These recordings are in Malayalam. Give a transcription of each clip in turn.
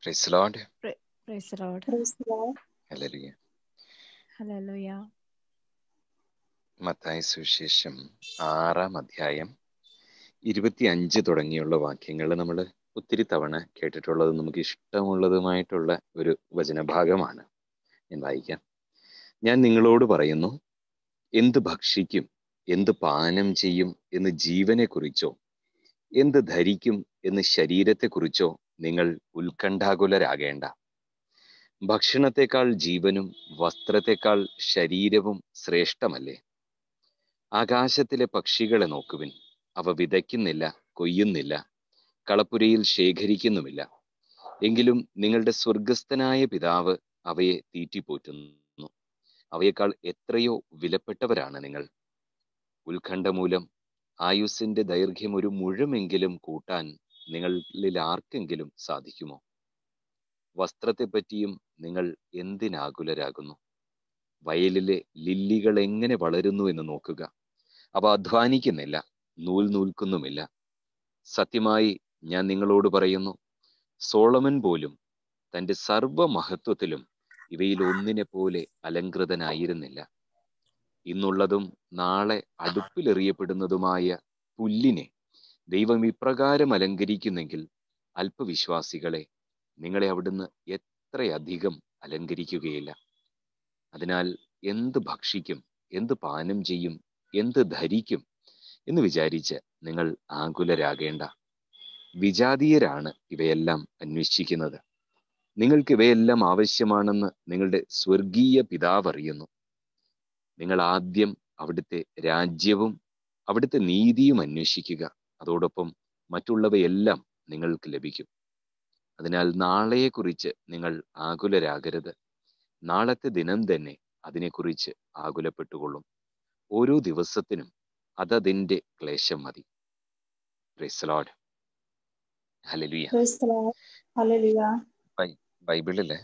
Praise the Lord. Praise the Lord. Hallelujah. Hallelujah. Mathai സുവിശേഷം 6-ാം അധ്യായം 25 തുടങ്ങിയുള്ള വാക്യങ്ങൾ നമ്മൾ ഒത്തിരി തവണ കേട്ടിട്ടുള്ളതും നമുക്ക് ഇഷ്ടമുള്ളതുമായിട്ടുള്ള ഒരു വചനഭാഗമാണ്. ഞാൻ വായിക്കാം. ഞാൻ നിങ്ങളോട് പറയുന്നു, എന്ത് ഭക്ഷിക്കും, എന്ത് പാനം ചെയ്യും എന്ന് ജീവനെക്കുറിച്ചോ എന്ത് ധരിക്കും എന്ന് ശരീരത്തെക്കുറിച്ചോ നിങ്ങൾ ഉത്കണ്ഠാകുലരാകേണ്ട. ഭക്ഷണത്തെക്കാൾ ജീവനും വസ്ത്രത്തെക്കാൾ ശരീരവും ശ്രേഷ്ഠമല്ലേ? ആകാശത്തിലെ പക്ഷികളെ നോക്കുവിൻ. അവ വിതയ്ക്കുന്നില്ല, കൊയ്യുന്നില്ല, കളപ്പുരയിൽ ശേഖരിക്കുന്നുമില്ല. എങ്കിലും നിങ്ങളുടെ സ്വർഗസ്ഥനായ പിതാവ് അവയെ തീറ്റിപ്പോറ്റുന്നു. അവയേക്കാൾ എത്രയോ വിലപ്പെട്ടവരാണ് നിങ്ങൾ. ഉത്കണ്ഠ മൂലം ആയുസ്സിന്റെ ദൈർഘ്യം ഒരു മുഴമെങ്കിലും കൂട്ടാൻ നിങ്ങളിൽ ആർക്കെങ്കിലും സാധിക്കുമോ? വസ്ത്രത്തെപ്പറ്റിയും നിങ്ങൾ എന്തിനാകുലരാകുന്നു? വയലിലെ ലില്ലികൾ എങ്ങനെ വളരുന്നു എന്ന് നോക്കുക. അവ അധ്വാനിക്കുന്നില്ല, നൂൽ നൂൽക്കുന്നുമില്ല. സത്യമായി ഞാൻ നിങ്ങളോട് പറയുന്നു, സോളമൻ പോലും തന്റെ സർവമഹത്വത്തിലും ഇവയിൽ ഒന്നിനെ പോലെ അലങ്കൃതനായിരുന്നില്ല. ഇന്നുള്ളതും നാളെ അടുപ്പിലെറിയപ്പെടുന്നതുമായ പുല്ലിനെ ദൈവം ഇപ്രകാരം അലങ്കരിക്കുന്നെങ്കിൽ അല്പവിശ്വാസികളെ, നിങ്ങളെ അവിടുന്ന് എത്രയധികം അലങ്കരിക്കുകയില്ല. അതിനാൽ എന്ത് ഭക്ഷിക്കും, എന്ത് പാനം ചെയ്യും, എന്ത് ധരിക്കും എന്ന് വിചാരിച്ച് നിങ്ങൾ ആകുലരാകേണ്ട. വിജാതീയരാണ് ഇവയെല്ലാം അന്വേഷിക്കുന്നത്. നിങ്ങൾക്ക് ഇവയെല്ലാം ആവശ്യമാണെന്ന് നിങ്ങളുടെ സ്വർഗീയ പിതാവ് അറിയുന്നു. നിങ്ങൾ ആദ്യം അവിടുത്തെ രാജ്യവും അവിടുത്തെ നീതിയും അന്വേഷിക്കുക. അതോടൊപ്പം മറ്റുള്ളവയെല്ലാം നിങ്ങൾക്ക് ലഭിക്കും. അതിനാൽ നാളെയെക്കുറിച്ച് നിങ്ങൾ ആകുലരാകരുത്. നാളത്തെ ദിനം തന്നെ അതിനെക്കുറിച്ച് ആകുലപ്പെട്ടുകൊള്ളും. ഓരോ ദിവസത്തിനും അതതിന്റെ ക്ലേശം മതി. Price the Lord. ഹല്ലേലൂയ. ബൈബിളില്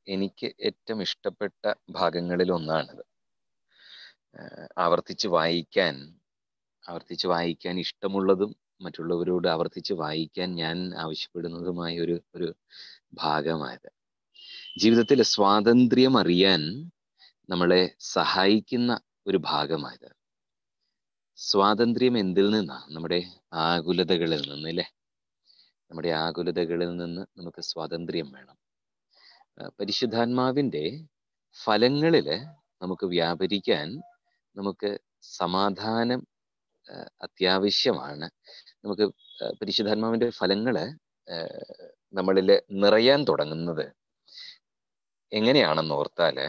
എനിക്ക് ഏറ്റവും ഇഷ്ടപ്പെട്ട ഭാഗങ്ങളിൽ ഒന്നാണിത്. ആവർത്തിച്ച് വായിക്കാൻ ഇഷ്ടമുള്ളതും മറ്റുള്ളവരോട് ആവർത്തിച്ച് വായിക്കാൻ ഞാൻ ആവശ്യപ്പെടുന്നതുമായ ഒരു ഭാഗമായത്. ജീവിതത്തിൽ സ്വാതന്ത്ര്യം അറിയാൻ നമ്മളെ സഹായിക്കുന്ന ഒരു ഭാഗമായത്. സ്വാതന്ത്ര്യം എന്തിൽ നിന്നാണ്? നമ്മുടെ ആകുലതകളിൽ നിന്ന്, അല്ലേ? നമ്മുടെ ആകുലതകളിൽ നിന്ന് നമുക്ക് സ്വാതന്ത്ര്യം വേണം. പരിശുദ്ധാത്മാവിന്റെ ഫലങ്ങളില് നമുക്ക് വ്യാപരിക്കാൻ നമുക്ക് സമാധാനം അത്യാവശ്യമാണ്. നമുക്ക് പരിശുദ്ധാത്മാവിന്റെ ഫലങ്ങള് നമ്മളിൽ നിറയാൻ തുടങ്ങുന്നത് എങ്ങനെയാണെന്ന് ഓർത്താല്,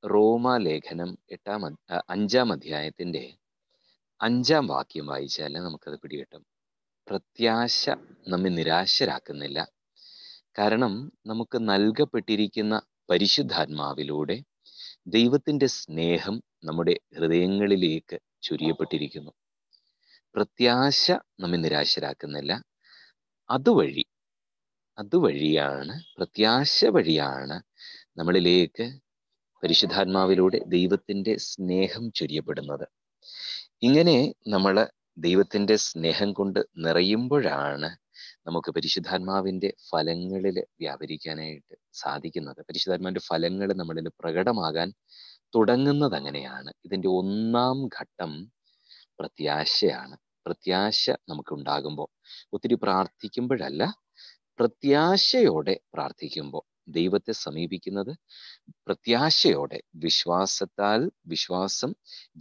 റോമാലേഖനം 5-ാം അധ്യായത്തിന്റെ 5-ാം വാക്യം വായിച്ചാൽ നമുക്കത് പിടികിട്ടും. പ്രത്യാശ നമ്മെ നിരാശരാക്കുന്നില്ല, കാരണം നമുക്ക് നൽകപ്പെട്ടിരിക്കുന്ന പരിശുദ്ധാത്മാവിലൂടെ ദൈവത്തിന്റെ സ്നേഹം നമ്മുടെ ഹൃദയങ്ങളിലേക്ക് ചൊരിയപ്പെട്ടിരിക്കുന്നു. പ്രത്യാശ നമ്മെ നിരാശരാക്കുന്നില്ല. പ്രത്യാശ വഴിയാണ് നമ്മളിലേക്ക് പരിശുദ്ധാത്മാവിലൂടെ ദൈവത്തിന്റെ സ്നേഹം ചൊരിയപ്പെടുന്നത്. ഇങ്ങനെ നമ്മൾ ദൈവത്തിന്റെ സ്നേഹം കൊണ്ട് നിറയുമ്പോഴാണ് നമുക്ക് പരിശുദ്ധാത്മാവിന്റെ ഫലങ്ങളിൽ വ്യാപരിക്കാനായിട്ട് സാധിക്കുന്നത്. പരിശുദ്ധാത്മാവിന്റെ ഫലങ്ങൾ നമ്മളിൽ പ്രകടമാകാൻ തുടങ്ങുന്നത് അങ്ങനെയാണ്. ഇതിന്റെ 1-ാം ഘട്ടം പ്രത്യാശയാണ്. പ്രത്യാശ നമുക്കുണ്ടാകുമ്പോൾ, ഒത്തിരി പ്രാർത്ഥിക്കുമ്പോഴല്ല, പ്രത്യാശയോടെ പ്രാർത്ഥിക്കുമ്പോൾ, ദൈവത്തെ സമീപിക്കുന്നത് പ്രത്യാശയോടെ, വിശ്വാസം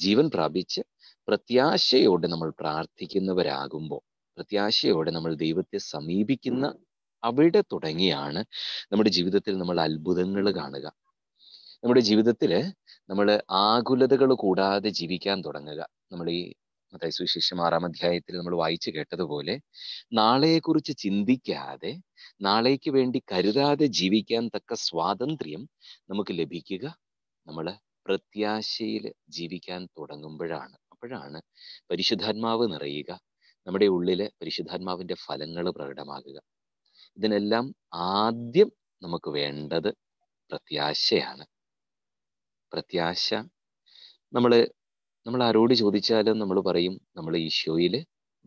ജീവൻ പ്രാപിച്ച് പ്രത്യാശയോടെ നമ്മൾ പ്രാർത്ഥിക്കുന്നവരാകുമ്പോൾ, പ്രത്യാശയോടെ നമ്മൾ ദൈവത്തെ സമീപിക്കുന്ന അവിടെ തുടങ്ങിയാണ് നമ്മുടെ ജീവിതത്തിൽ നമ്മൾ അത്ഭുതങ്ങൾ കാണുക. നമ്മുടെ ജീവിതത്തിൽ നമ്മൾ ആകുലതകൾ കൂടാതെ ജീവിക്കാൻ തുടങ്ങുക. നമ്മൾ ഈ മത്തായി സുവിശേഷം 6-ാം അധ്യായത്തിൽ നമ്മൾ വായിച്ചു കേട്ടതുപോലെ, നാളെയെക്കുറിച്ച് ചിന്തിക്കാതെ, നാളേക്ക് വേണ്ടി കരുതാതെ ജീവിക്കാൻ തക്ക സ്വാതന്ത്ര്യം നമുക്ക് ലഭിക്കുക നമ്മൾ പ്രത്യാശയിൽ ജീവിക്കാൻ തുടങ്ങുമ്പോഴാണ്. അപ്പോഴാണ് പരിശുദ്ധാത്മാവ് നിറയുക, നമ്മുടെ ഉള്ളില് പരിശുദ്ധാത്മാവിന്റെ ഫലങ്ങൾ പ്രകടമാകുക. ഇതിനെല്ലാം ആദ്യം നമുക്ക് വേണ്ടത് പ്രത്യാശയാണ്. പ്രത്യാശ നമ്മൾ ആരോട് ചോദിച്ചാലും നമ്മൾ പറയും, നമ്മൾ ഈശോയിൽ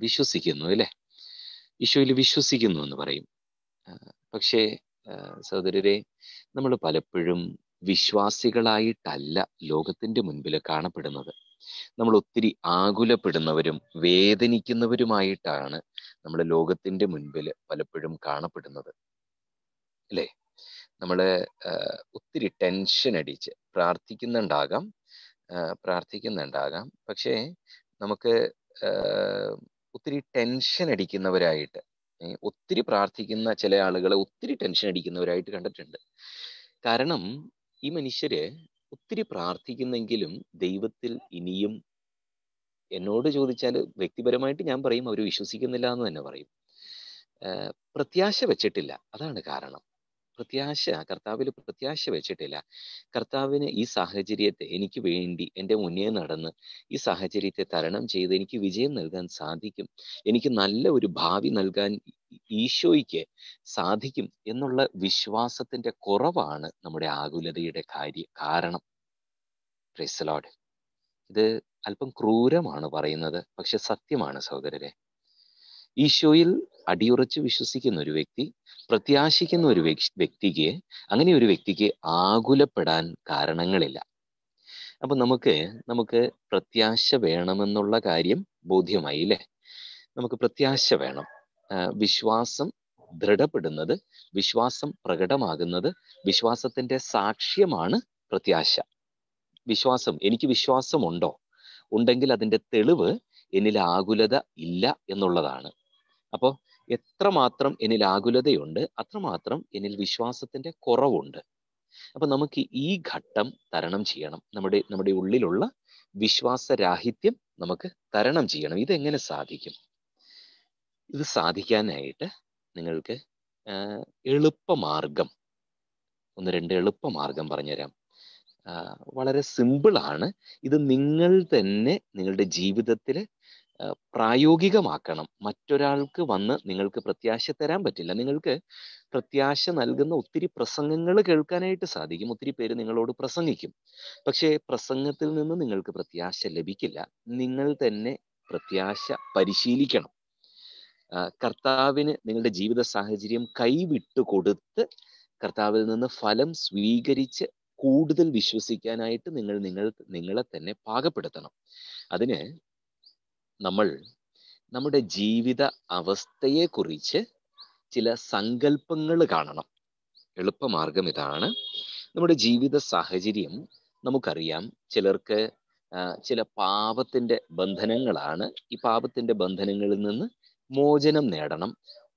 വിശ്വസിക്കുന്നു, അല്ലേ? ഈശോയിൽ വിശ്വസിക്കുന്നു എന്ന് പറയും. പക്ഷേ സഹോദരരെ, നമ്മൾ പലപ്പോഴും വിശ്വാസികളായിട്ടല്ല ലോകത്തിന്റെ മുൻപിൽ കാണപ്പെടുന്നത്. നമ്മൾ ഒത്തിരി ആകുലപ്പെടുന്നവരും വേദനിക്കുന്നവരുമായിട്ടാണ് നമ്മൾ ലോകത്തിന്റെ മുൻപിൽ പലപ്പോഴും കാണപ്പെടുന്നത്, അല്ലേ? നമ്മള് ഒത്തിരി ടെൻഷൻ അടിച്ച് പ്രാർത്ഥിക്കുന്നുണ്ടാകാം. പക്ഷേ നമുക്ക് ഒത്തിരി ടെൻഷൻ അടിക്കുന്നവരായിട്ട്, ഒത്തിരി പ്രാർത്ഥിക്കുന്ന ചില ആളുകളെ ഒത്തിരി ടെൻഷൻ അടിക്കുന്നവരായിട്ട് കണ്ടിട്ടുണ്ട്. കാരണം ഈ മനുഷ്യര് ഒത്തിരി പ്രാർത്ഥിക്കുന്നെങ്കിലും ദൈവത്തിൽ ഇനിയും, എന്നോട് ചോദിച്ചാൽ വ്യക്തിപരമായിട്ട് ഞാൻ പറയും അവർ വിശ്വസിക്കുന്നില്ല എന്ന് തന്നെ പറയും. പ്രത്യാശ വെച്ചിട്ടില്ല, അതാണ് കാരണം. കർത്താവിൽ പ്രത്യാശ വെച്ചിട്ടില്ല. കർത്താവിന് ഈ സാഹചര്യത്തെ എനിക്ക് വേണ്ടി എൻ്റെ മുന്നേ നടന്ന് ഈ സാഹചര്യത്തെ തരണം ചെയ്ത് എനിക്ക് വിജയം നൽകാൻ സാധിക്കും, എനിക്ക് നല്ല ഒരു ഭാവി നൽകാൻ ഈശോയ്ക്ക് സാധിക്കും എന്നുള്ള വിശ്വാസത്തിന്റെ കുറവാണ് നമ്മുടെ ആകുലതയുടെ കാരണം. Price the Lord. ഇത് അല്പം ക്രൂരമാണ് പറയുന്നത്, പക്ഷെ സത്യമാണ് സഹോദരരെ. ഈശോയിൽ അടിയുറച്ച് വിശ്വസിക്കുന്ന ഒരു വ്യക്തി, പ്രത്യാശിക്കുന്ന ഒരു അങ്ങനെ ഒരു വ്യക്തിക്ക് ആകുലപ്പെടാൻ കാരണങ്ങളില്ല. അപ്പൊ നമുക്ക് പ്രത്യാശ വേണമെന്നുള്ള കാര്യം ബോധ്യമായി, അല്ലേ? നമുക്ക് പ്രത്യാശ വേണം. വിശ്വാസം ദൃഢപ്പെടുന്നത്, വിശ്വാസം പ്രകടമാകുന്നത്, വിശ്വാസത്തിന്റെ സാക്ഷ്യമാണ് പ്രത്യാശ. എനിക്ക് വിശ്വാസമുണ്ടോ? ഉണ്ടെങ്കിൽ അതിന്റെ തെളിവ് എന്നിൽ ആകുലത ഇല്ല എന്നുള്ളതാണ്. അപ്പോൾ എത്രമാത്രം എന്നിൽ ആകുലതയുണ്ട്, അത്രമാത്രം എന്നിൽ വിശ്വാസത്തിന്റെ കുറവുണ്ട്. അപ്പൊ നമുക്ക് ഈ ഘട്ടം തരണം ചെയ്യണം. നമ്മുടെ ഉള്ളിലുള്ള വിശ്വാസരാഹിത്യം നമുക്ക് തരണം ചെയ്യണം. ഇതെങ്ങനെ സാധിക്കും? ഇത് സാധിക്കാനായിട്ട് നിങ്ങൾക്ക് എളുപ്പമാർഗം, 1-2 എളുപ്പമാർഗം പറഞ്ഞുതരാം. വളരെ സിമ്പിളാണ്. ഇത് നിങ്ങൾ തന്നെ നിങ്ങളുടെ ജീവിതത്തിൽ പ്രായോഗികമാക്കണം. മറ്റൊരാൾക്ക് വന്ന് നിങ്ങൾക്ക് പ്രത്യാശ തരാൻ പറ്റില്ല. നിങ്ങൾക്ക് പ്രത്യാശ നൽകുന്ന ഒത്തിരി പ്രസംഗങ്ങൾ കേൾക്കാനായിട്ട് സാധിക്കും, ഒത്തിരി പേര് നിങ്ങളോട് പ്രസംഗിക്കും. പക്ഷേ പ്രസംഗത്തിൽ നിന്ന് നിങ്ങൾക്ക് പ്രത്യാശ ലഭിക്കില്ല. നിങ്ങൾ തന്നെ പ്രത്യാശ പരിശീലിക്കണം. കർത്താവിന് നിങ്ങളുടെ ജീവിത സാഹചര്യം കൈവിട്ടു കൊടുത്ത് കർത്താവിൽ നിന്ന് ഫലം സ്വീകരിച്ച് കൂടുതൽ വിശ്വസിക്കാനായിട്ട് നിങ്ങളെ തന്നെ പാകപ്പെടുത്തണം. അതിന് നമ്മൾ നമ്മുടെ ജീവിത അവസ്ഥയെക്കുറിച്ച് ചില സങ്കല്പങ്ങൾ കാണണം. എളുപ്പമാർഗം ഇതാണ്. നമ്മുടെ ജീവിത സാഹചര്യം നമുക്കറിയാം. ചിലർക്ക് ചില പാപത്തിന്റെ ബന്ധനങ്ങളാണ്. ഈ പാപത്തിന്റെ ബന്ധനങ്ങളിൽ നിന്ന് മോചനം നേടണം.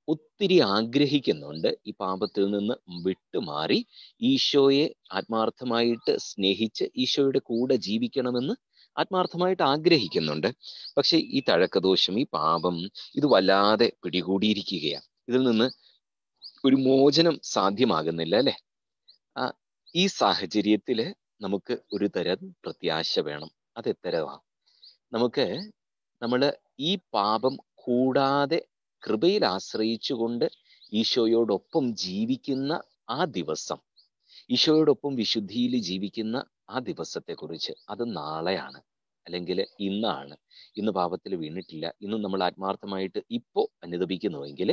ഒത്തിരി ആഗ്രഹിക്കുന്നുണ്ട് ഈ പാപത്തിൽ നിന്ന് വിട്ടുമാറി ഈശോയെ ആത്മാർത്ഥമായിട്ട് സ്നേഹിച്ച് ഈശോയുടെ കൂടെ ജീവിക്കണമെന്ന് ആത്മാർത്ഥമായിട്ട് ആഗ്രഹിക്കുന്നുണ്ട്. പക്ഷെ ഈ തഴക്കദോഷം, ഈ പാപം, ഇത് വല്ലാതെ പിടികൂടിയിരിക്കുകയാണ്. ഇതിൽ നിന്ന് ഒരു മോചനം സാധ്യമാകുന്നില്ല, അല്ലെ? ഈ സാഹചര്യത്തിൽ നമുക്ക് ഒരു തരം പ്രത്യാശ വേണം. അത് എത്തരമാണ്? നമ്മള് ഈ പാപം കൂടാതെ കൃപയിൽ ആശ്രയിച്ചുകൊണ്ട് ഈശോയോടൊപ്പം ജീവിക്കുന്ന ആ ദിവസം, ഈശോയോടൊപ്പം വിശുദ്ധിയിൽ ജീവിക്കുന്ന ആ ദിവസത്തെക്കുറിച്ച്, അത് നാളെയാണ് അല്ലെങ്കിൽ ഇന്നാണ്. ഇന്ന് പാപത്തിൽ വീണിട്ടില്ല, ഇന്ന് നമ്മൾ ആത്മാർത്ഥമായിട്ട് ഇപ്പോൾ അനുദപിക്കുന്നുവെങ്കിൽ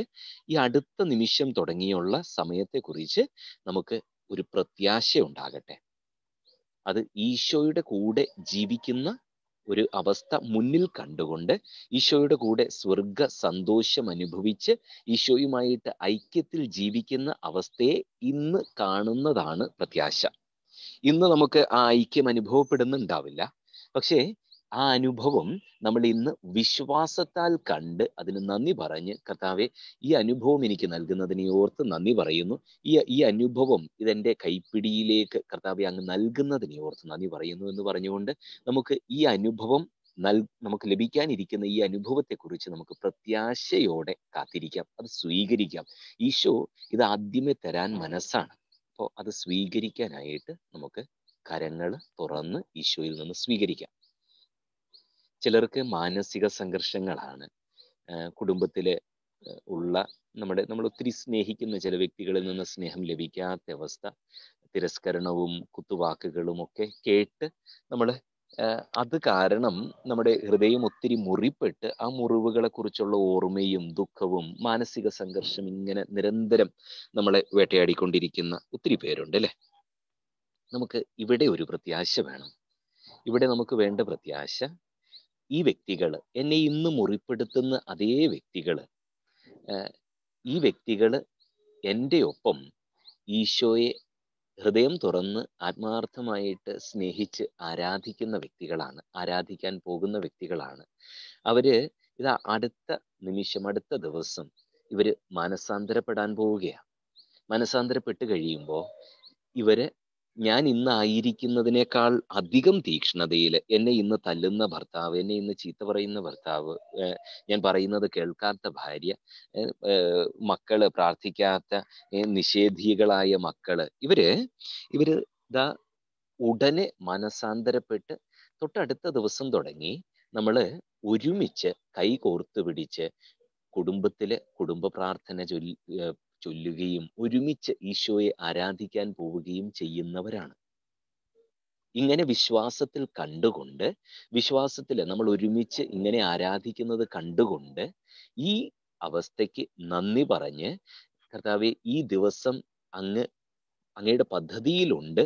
ഈ അടുത്ത നിമിഷം തുടങ്ങിയുള്ള സമയത്തെക്കുറിച്ച് നമുക്ക് ഒരു പ്രത്യാശ ഉണ്ടാകട്ടെ. അത് ഈശോയുടെ കൂടെ ജീവിക്കുന്ന ഒരു അവസ്ഥ മുന്നിൽ കണ്ടുകൊണ്ട് ഈശോയുടെ കൂടെ സ്വർഗ സന്തോഷം അനുഭവിച്ച് ഈശോയുമായിട്ട് ഐക്യത്തിൽ ജീവിക്കുന്ന അവസ്ഥയെ ഇന്ന് കാണുന്നതാണ് പ്രത്യാശ. ഇന്ന് നമുക്ക് ആ ഐക്യം അനുഭവപ്പെടുന്നുണ്ടാവില്ല, പക്ഷേ ആ അനുഭവം നമ്മൾ ഇന്ന് വിശ്വാസത്താൽ കണ്ട് അതിന് നന്ദി പറഞ്ഞ്, കർത്താവെ ഈ അനുഭവം എനിക്ക് നൽകുന്നതിനെ ഓർത്ത് നന്ദി പറയുന്നു, ഈ അനുഭവം ഇതെന്റെ കൈപ്പിടിയിലേക്ക് കർത്താവെ അങ്ങ് നൽകുന്നതിനെ ഓർത്ത് നന്ദി പറയുന്നു എന്ന് പറഞ്ഞുകൊണ്ട് നമുക്ക് ഈ അനുഭവം നമുക്ക് ലഭിക്കാനിരിക്കുന്ന ഈ അനുഭവത്തെക്കുറിച്ച് നമുക്ക് പ്രത്യാശയോടെ കാത്തിരിക്കാം, അത് സ്വീകരിക്കാം. ഈശോ ഇത് ആദ്യമേ തരാൻ മനസ്സാണ്. അപ്പോൾ അത് സ്വീകരിക്കാനായിട്ട് നമുക്ക് കരങ്ങൾ തുറന്ന് ഈശോയിൽ നിന്ന് സ്വീകരിക്കാം. ചിലർക്ക് മാനസിക സംഘർഷങ്ങളാണ്. കുടുംബത്തില് നമ്മൾ ഒത്തിരി സ്നേഹിക്കുന്ന ചില വ്യക്തികളിൽ നിന്ന് സ്നേഹം ലഭിക്കാത്ത അവസ്ഥ, തിരസ്കരണവും കുത്തുവാക്കുകളും ഒക്കെ കേട്ട് നമ്മൾ അത് കാരണം നമ്മുടെ ഹൃദയം ഒത്തിരി മുറിപ്പെട്ട് ആ മുറിവുകളെ കുറിച്ചുള്ള ഓർമ്മയും ദുഃഖവും മാനസിക സംഘർഷം ഇങ്ങനെ നിരന്തരം നമ്മളെ വേട്ടയാടിക്കൊണ്ടിരിക്കുന്ന ഒത്തിരി പേരുണ്ട് അല്ലെ. നമുക്ക് ഇവിടെ ഒരു പ്രത്യാശ വേണം. ഇവിടെ നമുക്ക് വേണ്ട പ്രത്യാശ, ഈ വ്യക്തികള്, എന്നെ ഇന്ന് മുറിപ്പെടുത്തുന്ന അതേ വ്യക്തികള്, ഈ വ്യക്തികള് എൻ്റെ ഒപ്പം ഈശോയെ ഹൃദയം തുറന്ന് ആത്മാർത്ഥമായിട്ട് സ്നേഹിച്ച് ആരാധിക്കുന്ന വ്യക്തികളാണ്, ആരാധിക്കാൻ പോകുന്ന വ്യക്തികളാണ്. അവര് ഇതാ അടുത്ത നിമിഷം, അടുത്ത ദിവസം ഇവര് മാനസാന്തരപ്പെടാൻ പോവുകയാണ്. മാനസാന്തരപ്പെട്ട് കഴിയുമ്പോൾ ഇവര് ഞാൻ ഇന്ന് ആയിരിക്കുന്നതിനേക്കാൾ അധികം തീക്ഷ്ണതയിൽ എന്നെ ഇന്ന് തല്ലുന്ന ഭർത്താവ്, എന്നെ ഇന്ന് ചീത്ത പറയുന്ന ഭർത്താവ്, ഞാൻ പറയുന്നത് കേൾക്കാത്ത ഭാര്യ, മക്കള്, പ്രാർത്ഥിക്കാത്ത നിഷേധികളായ മക്കള്, ഇവര് ഇതാ ഉടനെ മനസാന്തരപ്പെട്ട് തൊട്ടടുത്ത ദിവസം തുടങ്ങി നമ്മള് ഒരുമിച്ച് കൈ കോർത്ത് പിടിച്ച് കുടുംബത്തില് കുടുംബ പ്രാർത്ഥന ചൊല്ലുകയും ഒരുമിച്ച് ഈശോയെ ആരാധിക്കാൻ പോവുകയും ചെയ്യുന്നവരാണ്. ഇങ്ങനെ വിശ്വാസത്തിൽ കണ്ടുകൊണ്ട്, വിശ്വാസത്തിൽ നമ്മൾ ഒരുമിച്ച് ഇങ്ങനെ ആരാധിക്കുന്നത് കണ്ടുകൊണ്ട് ഈ അവസ്ഥയ്ക്ക് നന്ദി പറഞ്ഞ്, കർത്താവേ ഈ ദിവസം അങ്ങയുടെ പദ്ധതിയിലുണ്ട്,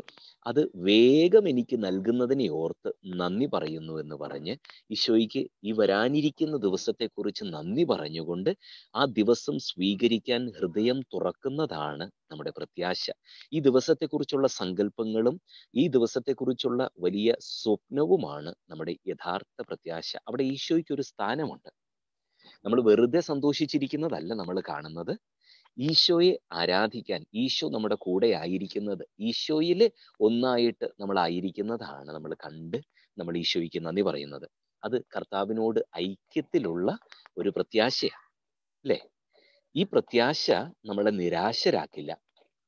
അത് വേഗം എനിക്ക് നൽകുന്നതിനെ ഓർത്ത് നന്ദി പറയുന്നു എന്ന് പറഞ്ഞ് ഈശോയ്ക്ക് ഈ വരാനിരിക്കുന്ന ദിവസത്തെക്കുറിച്ച് നന്ദി പറഞ്ഞുകൊണ്ട് ആ ദിവസം സ്വീകരിക്കാൻ ഹൃദയം തുറക്കുന്നതാണ് നമ്മുടെ പ്രത്യാശ. ഈ ദിവസത്തെക്കുറിച്ചുള്ള സങ്കല്പങ്ങളും ഈ ദിവസത്തെക്കുറിച്ചുള്ള വലിയ സ്വപ്നവുമാണ് നമ്മുടെ യഥാർത്ഥ പ്രത്യാശ. അവിടെ ഈശോയ്ക്ക് ഒരു സ്ഥാനമുണ്ട്. നമ്മൾ വെറുതെ സന്തോഷിച്ചിരിക്കുന്നതല്ല നമ്മൾ കാണുന്നത്. ഈശോയെ ആരാധിക്കാൻ ഈശോ നമ്മുടെ കൂടെ ആയിരിക്കുന്നത്, ഈശോയിൽ ഒന്നായിട്ട് നമ്മൾ ആയിരിക്കുന്നതാണ് നമ്മൾ കണ്ട് നമ്മൾ ഈശോയ്ക്ക് നന്ദി പറയുന്നത്. അത് കർത്താവിനോട് ഐക്യത്തിലുള്ള ഒരു പ്രത്യാശയാണ് അല്ലേ. ഈ പ്രത്യാശ നമ്മളെ നിരാശരാക്കില്ല.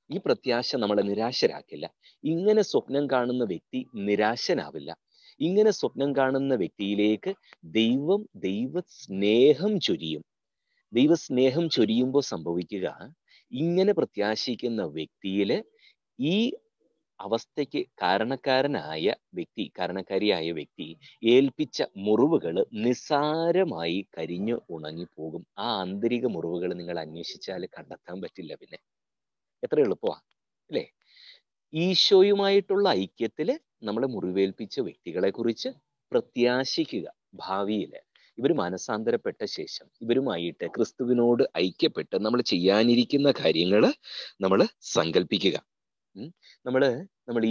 ഈ പ്രത്യാശ നമ്മളെ നിരാശരാക്കില്ല. ഇങ്ങനെ സ്വപ്നം കാണുന്ന വ്യക്തി നിരാശനാവില്ല. ഇങ്ങനെ സ്വപ്നം കാണുന്ന വ്യക്തിയിലേക്ക് ദൈവ സ്നേഹം ചൊരിയും. ദൈവസ്നേഹം ചൊരിയുമ്പോൾ സംഭവിക്കുക, ഇങ്ങനെ പ്രത്യാശിക്കുന്ന വ്യക്തിയില് ഈ അവസ്ഥയ്ക്ക് കാരണക്കാരിയായ വ്യക്തി ഏൽപ്പിച്ച മുറിവുകൾ നിസ്സാരമായി കരിഞ്ഞു ഉണങ്ങിപ്പോകും. ആ ആന്തരിക മുറിവുകൾ നിങ്ങൾ അന്വേഷിച്ചാൽ കണ്ടെത്താൻ പറ്റില്ല. പിന്നെ എത്ര എളുപ്പമാണ് അല്ലേ. ഈശോയുമായിട്ടുള്ള ഐക്യത്തില് നമ്മളെ മുറിവേൽപ്പിച്ച വ്യക്തികളെ കുറിച്ച് പ്രത്യാശിക്കുക. ഭാവിയില് ഇവർ മനസാന്തരപ്പെട്ട ശേഷം ഇവരുമായിട്ട് ക്രിസ്തുവിനോട് ഐക്യപ്പെട്ട് നമ്മൾ ചെയ്യാനിരിക്കുന്ന കാര്യങ്ങൾ നമ്മൾ സങ്കല്പിക്കുക. നമ്മൾ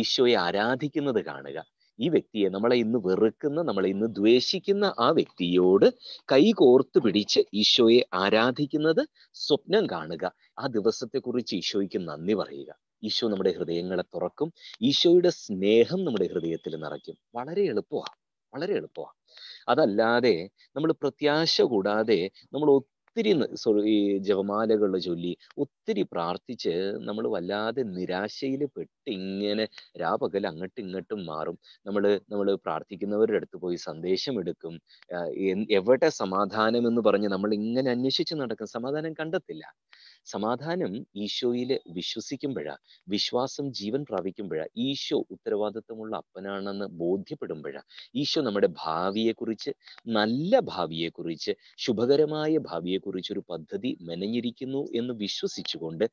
ഈശോയെ ആരാധിക്കുന്നത് കാണുക. ഈ വ്യക്തിയെ, നമ്മളെ ഇന്ന് വെറുക്കുന്ന, നമ്മളെ ഇന്ന് ദ്വേഷിക്കുന്ന ആ വ്യക്തിയോട് കൈകോർത്ത് പിടിച്ച് ഈശോയെ ആരാധിക്കുന്നത് സ്വപ്നം കാണുക. ആ ദിവസത്തെക്കുറിച്ച് ഈശോയ്ക്ക് നന്ദി പറയുക. ഈശോ നമ്മുടെ ഹൃദയങ്ങളെ തുറക്കും. ഈശോയുടെ സ്നേഹം നമ്മുടെ ഹൃദയത്തിൽ നിറയ്ക്കും. വളരെ എളുപ്പമാണ്, വളരെ എളുപ്പമാണ്. അതല്ലാതെ നമ്മൾ പ്രത്യാശ കൂടാതെ നമ്മൾ ഒത്തിരി ഈ ജപമാലകൾ ചൊല്ലി ഒത്തിരി പ്രാർത്ഥിച്ച് നമ്മൾ വല്ലാതെ നിരാശയിൽ പെട്ട് ഇങ്ങനെ രാപകൽ അങ്ങോട്ടും ഇങ്ങോട്ടും മാറും. നമ്മൾ പ്രാർത്ഥിക്കുന്നവരുടെ അടുത്ത് പോയി സന്ദേശം എടുക്കും. എവിടെ സമാധാനം എന്ന് പറഞ്ഞ് നമ്മൾ ഇങ്ങനെ അന്വേഷിച്ച് നടക്കും. സമാധാനം കണ്ടെത്തില്ല. സമാധാനം ഈശോയിൽ വിശ്വസിക്കുമ്പോഴാ, വിശ്വാസം ജീവൻ പ്രാപിക്കുമ്പോഴാ, ഈശോ ഉത്തരവാദിത്വമുള്ള അപ്പനാണെന്ന് ബോധ്യപ്പെടുമ്പോഴാ, ഈശോ നമ്മുടെ ഭാവിയെക്കുറിച്ച്, നല്ല ഭാവിയെക്കുറിച്ച്, ശുഭകരമായ ഭാവിയെക്കുറിച്ച് ഒരു പദ്ധതി മെനഞ്ഞിരിക്കുന്നു എന്ന് വിശ്വസിച്ചുകൊണ്ട്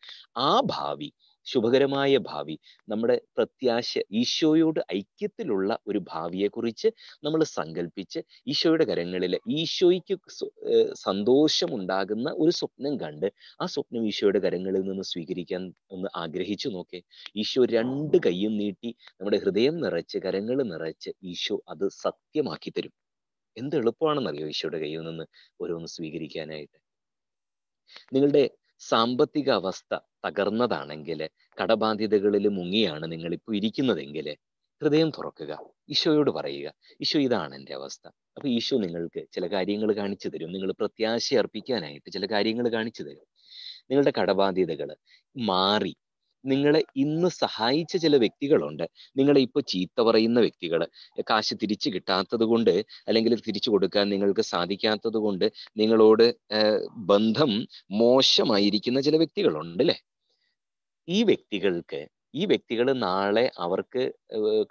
ആ ഭാവി, ശുഭകരമായ ഭാവി, നമ്മുടെ പ്രത്യാശ, ഈശോയോട് ഐക്യത്തിലുള്ള ഒരു ഭാവിയെക്കുറിച്ച് നമ്മൾ സങ്കല്പിച്ച് ഈശോയുടെ കരങ്ങളിൽ ഈശോയ്ക്ക് സന്തോഷമുണ്ടാകുന്ന ഒരു സ്വപ്നം കണ്ട് ആ സ്വപ്നം ഈശോയുടെ കരങ്ങളിൽ നിന്ന് സ്വീകരിക്കാൻ ഒന്ന് ആഗ്രഹിച്ചു നോക്കേ. ഈശോ രണ്ട് കൈയും നീട്ടി നമ്മുടെ ഹൃദയം നിറച്ച്, കരങ്ങൾ നിറച്ച് ഈശോ അത് സത്യമാക്കി തരും. എന്ത് എളുപ്പമാണെന്നറിയോ ഈശോയുടെ കയ്യിൽ നിന്ന് ഓരോന്ന് സ്വീകരിക്കാനായിട്ട്. നിങ്ങളുടെ സാമ്പത്തിക അവസ്ഥ തകർന്നതാണെങ്കിൽ, കടബാധ്യതകളിൽ മുങ്ങിയാണ് നിങ്ങളിപ്പോൾ ഇരിക്കുന്നതെങ്കിൽ ഹൃദയം തുറക്കുക. ഈശോയോട് പറയുക, ഈശോ ഇതാണ് എൻ്റെ അവസ്ഥ. അപ്പൊ ഈശോ നിങ്ങൾക്ക് ചില കാര്യങ്ങൾ കാണിച്ചു തരും. നിങ്ങൾ പ്രത്യാശ അർപ്പിക്കാനായിട്ട് ചില കാര്യങ്ങൾ കാണിച്ചു തരും. നിങ്ങളുടെ കടബാധ്യതകൾ മാറി നിങ്ങളെ ഇന്ന് സഹായിച്ച ചില വ്യക്തികളുണ്ട്. നിങ്ങളെ ഇപ്പോൾ ചീത്ത പറയുന്ന വ്യക്തികൾ, കാശ് തിരിച്ചു കിട്ടാത്തത് കൊണ്ട് അല്ലെങ്കിൽ തിരിച്ചു കൊടുക്കാൻ നിങ്ങൾക്ക് സാധിക്കാത്തത് കൊണ്ട് നിങ്ങളോട് ബന്ധം മോശമായിരിക്കുന്ന ചില വ്യക്തികളുണ്ട് അല്ലേ. ഈ വ്യക്തികൾക്ക് ഈ വ്യക്തികൾ നാളെ അവർക്ക്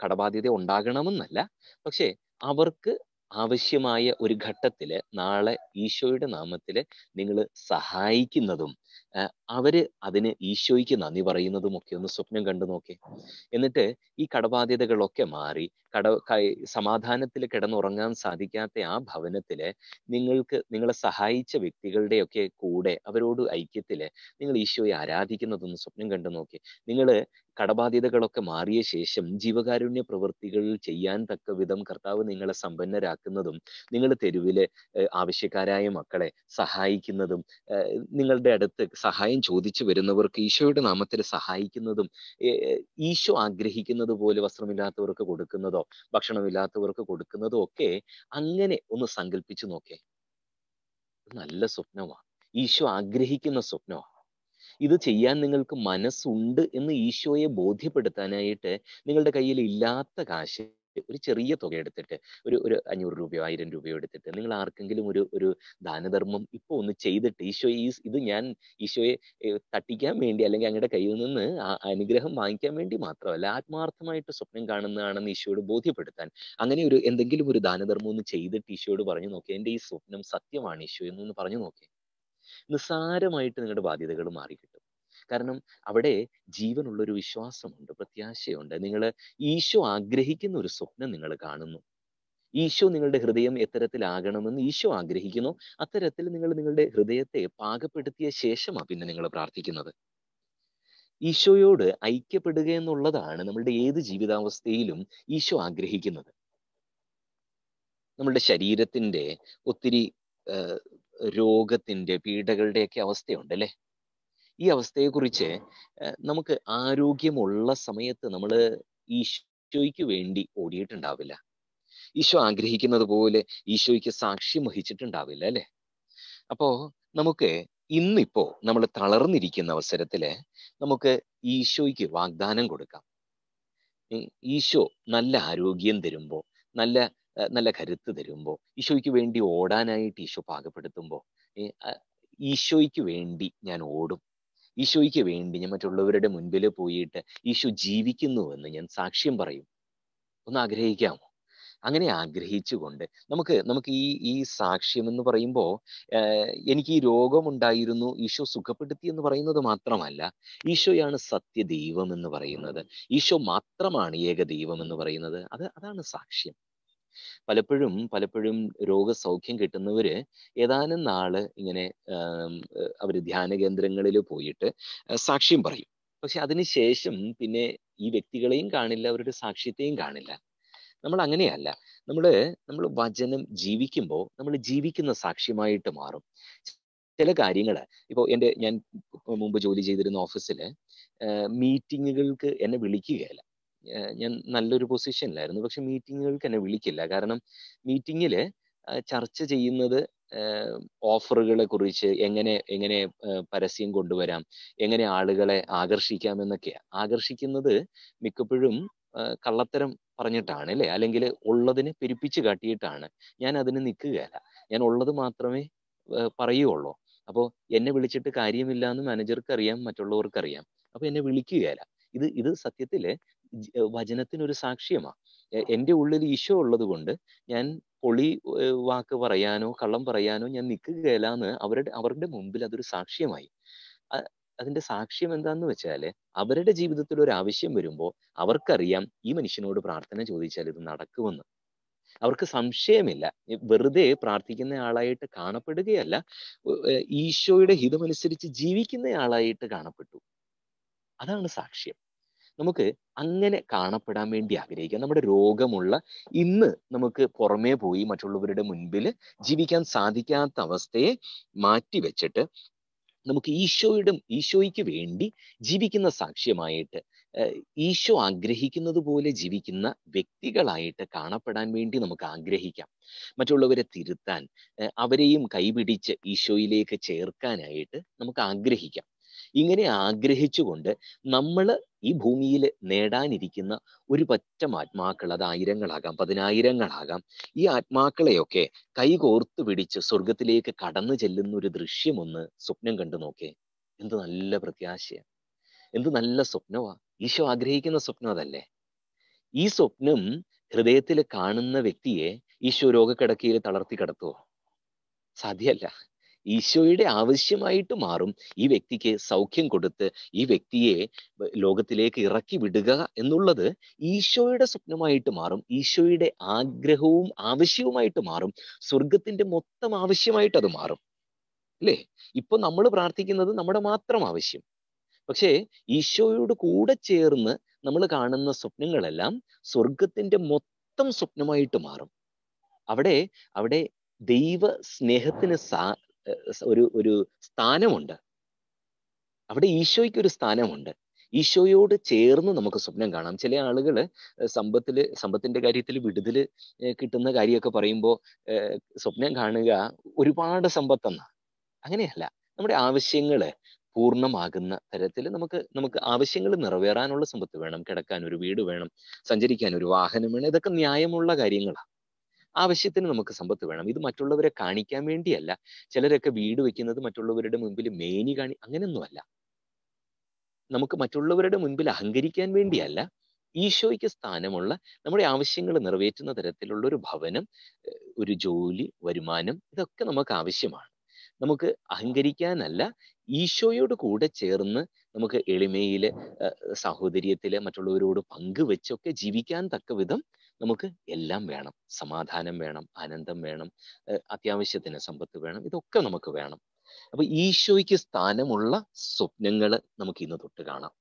കടബാധ്യത ഉണ്ടാകണമെന്നല്ല, പക്ഷേ അവർക്ക് ആവശ്യമായ ഒരു ഘട്ടത്തില് നാളെ ഈശോയുടെ നാമത്തില് നിങ്ങൾ സഹായിക്കുന്നതും അവര് അതിന് ഈശോയ്ക്ക് നന്ദി പറയുന്നതും ഒക്കെ ഒന്ന് സ്വപ്നം കണ്ടു നോക്കേ. എന്നിട്ട് ഈ കടബാധ്യതകളൊക്കെ മാറി സമാധാനത്തിൽ കിടന്നുറങ്ങാൻ സാധിക്കാത്ത ആ ഭവനത്തില് നിങ്ങളെ സഹായിച്ച വ്യക്തികളുടെയൊക്കെ കൂടെ അവരോട് ഐക്യത്തില് നിങ്ങൾ ഈശോയെ ആരാധിക്കുന്നതൊന്ന് സ്വപ്നം കണ്ടു നോക്കി. നിങ്ങള് കടബാധ്യതകളൊക്കെ മാറിയ ശേഷം ജീവകാരുണ്യ പ്രവൃത്തികൾ ചെയ്യാൻ തക്ക വിധം കർത്താവ് നിങ്ങളെ സമ്പന്നരാക്കുന്നതും, നിങ്ങൾ തെരുവില് ആവശ്യക്കാരായ മക്കളെ സഹായിക്കുന്നതും, നിങ്ങളുടെ അടുത്ത് സഹായം ചോദിച്ചു വരുന്നവർക്ക് ഈശോയുടെ നാമത്തിൽ സഹായിക്കുന്നതും, ഈശോ ആഗ്രഹിക്കുന്നത് പോലെ വസ്ത്രമില്ലാത്തവർക്ക് കൊടുക്കുന്നതോ ഭക്ഷണമില്ലാത്തവർക്ക് കൊടുക്കുന്നതോ ഒക്കെ അങ്ങനെ ഒന്ന് സങ്കല്പിച്ചു നോക്കേ. നല്ല സ്വപ്നമാണ്, ഈശോ ആഗ്രഹിക്കുന്ന സ്വപ്നമാണ്. ഇത് ചെയ്യാൻ നിങ്ങൾക്ക് മനസ്സുണ്ട് എന്ന് ഈശോയെ ബോധ്യപ്പെടുത്താനായിട്ട് നിങ്ങളുടെ കയ്യിൽ ഇല്ലാത്ത കാശ് ഒരു ചെറിയ തുക എടുത്തിട്ട്, ഒരു 500 രൂപയോ 1000 രൂപയോ എടുത്തിട്ട് നിങ്ങൾ ആർക്കെങ്കിലും ഒരു ദാനധർമ്മം ഇപ്പൊ ഒന്ന് ചെയ്തിട്ട്, ഇത് ഞാൻ ഈശോയെ തട്ടിക്കാൻ വേണ്ടി അല്ലെങ്കിൽ അങ്ങയുടെ കയ്യിൽ നിന്ന് അനുഗ്രഹം വാങ്ങിക്കാൻ വേണ്ടി മാത്രമല്ല, ആത്മാർത്ഥമായിട്ട് സ്വപ്നം കാണുന്നതാണെന്ന് ഈശോയോട് ബോധ്യപ്പെടുത്താൻ അങ്ങനെ എന്തെങ്കിലും ഒരു ദാനധർമ്മം ഒന്ന് ചെയ്തിട്ട് ഈശോയോട് പറഞ്ഞു നോക്കി, എൻ്റെ ഈ സ്വപ്നം സത്യമാണ് ഈശോ എന്നൊന്ന് പറഞ്ഞു നോക്കി. നിസ്സാരമായിട്ട് നിങ്ങളുടെ ബാധ്യതകൾ മാറിക്കിട്ടും. കാരണം അവിടെ ജീവനുള്ളൊരു വിശ്വാസമുണ്ട്, പ്രത്യാശയുണ്ട്. നിങ്ങൾ ഈശോ ആഗ്രഹിക്കുന്ന ഒരു സ്വപ്നം നിങ്ങൾ കാണുന്നു. ഈശോ നിങ്ങളുടെ ഹൃദയം എത്തരത്തിലാകണമെന്ന് ഈശോ ആഗ്രഹിക്കുന്നു. അത്തരത്തിൽ നിങ്ങൾ നിങ്ങളുടെ ഹൃദയത്തെ പാകപ്പെടുത്തിയ ശേഷമാണ് പിന്നെ നിങ്ങൾ പ്രാർത്ഥിക്കുന്നത്. ഈശോയോട് ഐക്യപ്പെടുക എന്നുള്ളതാണ് നമ്മളുടെ ഏത് ജീവിതാവസ്ഥയിലും ഈശോ ആഗ്രഹിക്കുന്നത്. നമ്മളുടെ ശരീരത്തിന്റെ ഒത്തിരി രോഗത്തിന്റെ പീഡകളുടെയൊക്കെ അവസ്ഥയുണ്ട് അല്ലേ? ഈ അവസ്ഥയെക്കുറിച്ച് നമുക്ക് ആരോഗ്യമുള്ള സമയത്ത് നമ്മൾ ഈശോയ്ക്ക് വേണ്ടി ഓടിയിട്ടുണ്ടാവില്ല. ഈശോ ആഗ്രഹിക്കുന്നത് പോലെ ഈശോയ്ക്ക് സാക്ഷ്യം വഹിച്ചിട്ടുണ്ടാവില്ല അല്ലെ? അപ്പോ നമുക്ക് ഇന്നിപ്പോ നമ്മൾ തളർന്നിരിക്കുന്ന അവസരത്തില് നമുക്ക് ഈശോയ്ക്ക് വാഗ്ദാനം കൊടുക്കാം. ഈശോ നല്ല ആരോഗ്യം തരുമ്പോ, നല്ല കരുത്ത് തരുമ്പോ, ഈശോയ്ക്ക് വേണ്ടി ഓടാനായിട്ട് ഈശോ പാകപ്പെടുത്തുമ്പോ, ഈശോയ്ക്ക് വേണ്ടി ഞാൻ ഓടും, ഈശോയ്ക്ക് വേണ്ടി ഞാൻ മറ്റുള്ളവരുടെ മുൻപിൽ പോയിട്ട് ഈശോ ജീവിക്കുന്നുവെന്ന് ഞാൻ സാക്ഷ്യം പറയും. ഒന്ന് ആഗ്രഹിക്കാമോ? അങ്ങനെ ആഗ്രഹിച്ചുകൊണ്ട് നമുക്ക് ഈ സാക്ഷ്യം എന്ന് പറയുമ്പോൾ എനിക്ക് ഈ രോഗമുണ്ടായിരുന്നു, ഈശോ സുഖപ്പെടുത്തി എന്ന് പറയുന്നത് മാത്രമല്ല, ഈശോയാണ് സത്യദൈവം എന്ന് പറയുന്നത്, ഈശോ മാത്രമാണ് ഏക ദൈവം എന്ന് പറയുന്നത്. അതാണ് സാക്ഷ്യം. പലപ്പോഴും രോഗസൗഖ്യം കിട്ടുന്നവര് ഏതാനും നാള് ഇങ്ങനെ അവര് ധ്യാന കേന്ദ്രങ്ങളിൽ പോയിട്ട് സാക്ഷ്യം പറയും. പക്ഷെ അതിനുശേഷം പിന്നെ ഈ വ്യക്തികളെയും കാണില്ല, അവരുടെ സാക്ഷ്യത്തെയും കാണില്ല. നമ്മൾ അങ്ങനെയല്ല. നമ്മൾ വചനം ജീവിക്കുമ്പോൾ നമ്മൾ ജീവിക്കുന്ന സാക്ഷ്യമായിട്ട് മാറും. ചില കാര്യങ്ങൾ ഇപ്പോൾ ഞാൻ മുമ്പ് ജോലി ചെയ്തിരുന്ന ഓഫീസില് മീറ്റിങ്ങുകൾക്ക് എന്നെ വിളിക്കുകയല്ല. ഞാൻ നല്ലൊരു പൊസിഷനിലായിരുന്നു, പക്ഷെ മീറ്റിങ്ങുകൾക്ക് എന്നെ വിളിക്കില്ല. കാരണം മീറ്റിങ്ങില് ചർച്ച ചെയ്യുന്നത് ഓഫറുകളെ കുറിച്ച്, എങ്ങനെ പരസ്യം കൊണ്ടുവരാം, എങ്ങനെ ആളുകളെ ആകർഷിക്കാം എന്നൊക്കെയാ. ആകർഷിക്കുന്നത് മിക്കപ്പോഴും കള്ളത്തരം പറഞ്ഞിട്ടാണ് അല്ലേ, അല്ലെങ്കിൽ ഉള്ളതിനെ പെരുപ്പിച്ച് കാട്ടിയിട്ടാണ്. ഞാൻ അതിന് നിൽക്കുകയല്ല, ഞാൻ ഉള്ളത് മാത്രമേ പറയുള്ളൂ. അപ്പോൾ എന്നെ വിളിച്ചിട്ട് കാര്യമില്ല എന്ന് മാനേജർക്ക് അറിയാം, മറ്റുള്ളവർക്കറിയാം. അപ്പൊ എന്നെ വിളിക്കുകയല്ല. ഇത് സത്യത്തില് വചനത്തിനൊരു സാക്ഷ്യമാണ്. എൻ്റെ ഉള്ളിൽ ഈശോ ഉള്ളത് കൊണ്ട് ഞാൻ പൊളി വാക്ക് പറയാനോ കള്ളം പറയാനോ ഞാൻ നിൽക്കുകയില്ല എന്ന് അവരുടെ മുമ്പിൽ അതൊരു സാക്ഷ്യമായി. അതിന്റെ സാക്ഷ്യം എന്താന്ന് വെച്ചാല്, അവരുടെ ജീവിതത്തിൽ ഒരു ആവശ്യം വരുമ്പോൾ അവർക്കറിയാം ഈ മനുഷ്യനോട് പ്രാർത്ഥന ചോദിച്ചാൽ ഇത് നടക്കുമെന്ന്. അവർക്ക് സംശയമില്ല. വെറുതെ പ്രാർത്ഥിക്കുന്ന ആളായിട്ട് കാണപ്പെടുകയല്ല, ഈശോയുടെ ഹിതമനുസരിച്ച് ജീവിക്കുന്ന ആളായിട്ട് കാണപ്പെട്ടു. അതാണ് സാക്ഷ്യം. നമുക്ക് അങ്ങനെ കാണപ്പെടാൻ വേണ്ടി ആഗ്രഹിക്കാം. നമ്മുടെ രോഗമുള്ള ഇന്ന് നമുക്ക് പുറമേ പോയി മറ്റുള്ളവരുടെ മുൻപിൽ ജീവിക്കാൻ സാധിക്കാത്ത അവസ്ഥയെ മാറ്റിവെച്ചിട്ട് നമുക്ക് ഈശോയ്ക്ക് വേണ്ടി ജീവിക്കുന്ന സാക്ഷ്യമായിട്ട്, ഈശോ ആഗ്രഹിക്കുന്നത് പോലെ ജീവിക്കുന്ന വ്യക്തികളായിട്ട് കാണപ്പെടാൻ വേണ്ടി നമുക്ക് ആഗ്രഹിക്കാം. മറ്റുള്ളവരെ തിരുത്താൻ, അവരെയും കൈപിടിച്ച് ഈശോയിലേക്ക് ചേർക്കാനായിട്ട് നമുക്ക് ആഗ്രഹിക്കാം. ഇങ്ങനെ ആഗ്രഹിച്ചുകൊണ്ട് നമ്മൾ ഈ ഭൂമിയിൽ നേടാനിരിക്കുന്ന ഒരു പറ്റം ആത്മാക്കൾ, അത് 1000-ങ്ങളാകാം 10,000-ങ്ങളാകാം, ഈ ആത്മാക്കളെയൊക്കെ കൈകോർത്ത് പിടിച്ച് സ്വർഗത്തിലേക്ക് കടന്നു ചെല്ലുന്ന ഒരു ദൃശ്യം ഒന്ന് സ്വപ്നം കണ്ടു നോക്കേ. എന്ത് നല്ല പ്രത്യാശയാണ്, എന്ത് നല്ല സ്വപ്നമാ. ഈശോ ആഗ്രഹിക്കുന്ന സ്വപ്നം അതല്ലേ? ഈ സ്വപ്നം ഹൃദയത്തിൽ കാണുന്ന വ്യക്തിയെ ഈശോ രോഗക്കിടക്കയിൽ തളർത്തി കിടത്തുവോ? സാധ്യമല്ല. ഈശോയുടെ ആവശ്യമായിട്ട് മാറും ഈ വ്യക്തിക്ക് സൗഖ്യം കൊടുത്ത് ഈ വ്യക്തിയെ ലോകത്തിലേക്ക് ഇറക്കി വിടുക എന്നുള്ളത് ഈശോയുടെ സ്വപ്നമായിട്ട് മാറും. ഈശോയുടെ ആഗ്രഹവും ആവശ്യവുമായിട്ട് മാറും. സ്വർഗത്തിന്റെ മൊത്തം ആവശ്യമായിട്ട് അത് മാറും. അല്ലേ? ഇപ്പൊ നമ്മൾ പ്രാർത്ഥിക്കുന്നത് നമ്മുടെ മാത്രം ആവശ്യം. പക്ഷേ ഈശോയോട് കൂടെ ചേർന്ന് നമ്മൾ കാണുന്ന സ്വപ്നങ്ങളെല്ലാം സ്വർഗത്തിന്റെ മൊത്തം സ്വപ്നമായിട്ട് മാറും. അവിടെ അവിടെ ദൈവ സ്നേഹത്തിന് ഒരു സ്ഥാനമുണ്ട്. അവിടെ ഈശോയ്ക്ക് ഒരു സ്ഥാനമുണ്ട്. ഈശോയോട് ചേർന്ന് നമുക്ക് സ്വപ്നം കാണാം. ചില ആളുകൾ സമ്പത്തിന്റെ കാര്യത്തിൽ വിടുതൽ കിട്ടുന്ന കാര്യമൊക്കെ പറയുമ്പോൾ സ്വപ്നം കാണുക ഒരുപാട് സമ്പത്തെന്ന. അങ്ങനെയല്ല. നമ്മുടെ ആവശ്യങ്ങള് പൂർണ്ണമാകുന്ന തരത്തിൽ നമുക്ക് ആവശ്യങ്ങൾ നിറവേറാനുള്ള സമ്പത്ത് വേണം. കിടക്കാൻ ഒരു വീട് വേണം, സഞ്ചരിക്കാൻ ഒരു വാഹനം വേണം. ഇതൊക്കെ ന്യായമുള്ള കാര്യങ്ങളാണ്. ആവശ്യത്തിന് നമുക്ക് സമ്പത്ത് വേണം. ഇത് മറ്റുള്ളവരെ കാണിക്കാൻ വേണ്ടിയല്ല. ചിലരൊക്കെ വീട് വെക്കുന്നത് മറ്റുള്ളവരുടെ മുമ്പിൽ മേനി അങ്ങനെയൊന്നുമല്ല. നമുക്ക് മറ്റുള്ളവരുടെ മുൻപിൽ അഹങ്കരിക്കാൻ വേണ്ടിയല്ല. ഈശോയ്ക്ക് സ്ഥാനമുള്ള നമ്മുടെ ആവശ്യങ്ങൾ നിറവേറ്റുന്ന തരത്തിലുള്ള ഒരു ഭവനം, ഒരു ജോലി, വരുമാനം, ഇതൊക്കെ നമുക്ക് ആവശ്യമാണ്. നമുക്ക് അഹങ്കരിക്കാനല്ല, ഈശോയോട് കൂടെ ചേർന്ന് നമുക്ക് എളിമയില്, സാഹോദര്യത്തില് മറ്റുള്ളവരോട് പങ്കുവെച്ചൊക്കെ ജീവിക്കാൻ തക്ക വിധം നമുക്ക് എല്ലാം വേണം. സമാധാനം വേണം, ആനന്ദം വേണം, അത്യാവശ്യത്തിന് സമ്പത്ത് വേണം, ഇതൊക്കെ നമുക്ക് വേണം. അപ്പൊ ഈശോയ്ക്ക് സ്ഥാനമുള്ള സ്വപ്നങ്ങള് നമുക്ക് ഇന്ന് തൊട്ട് കാണാം.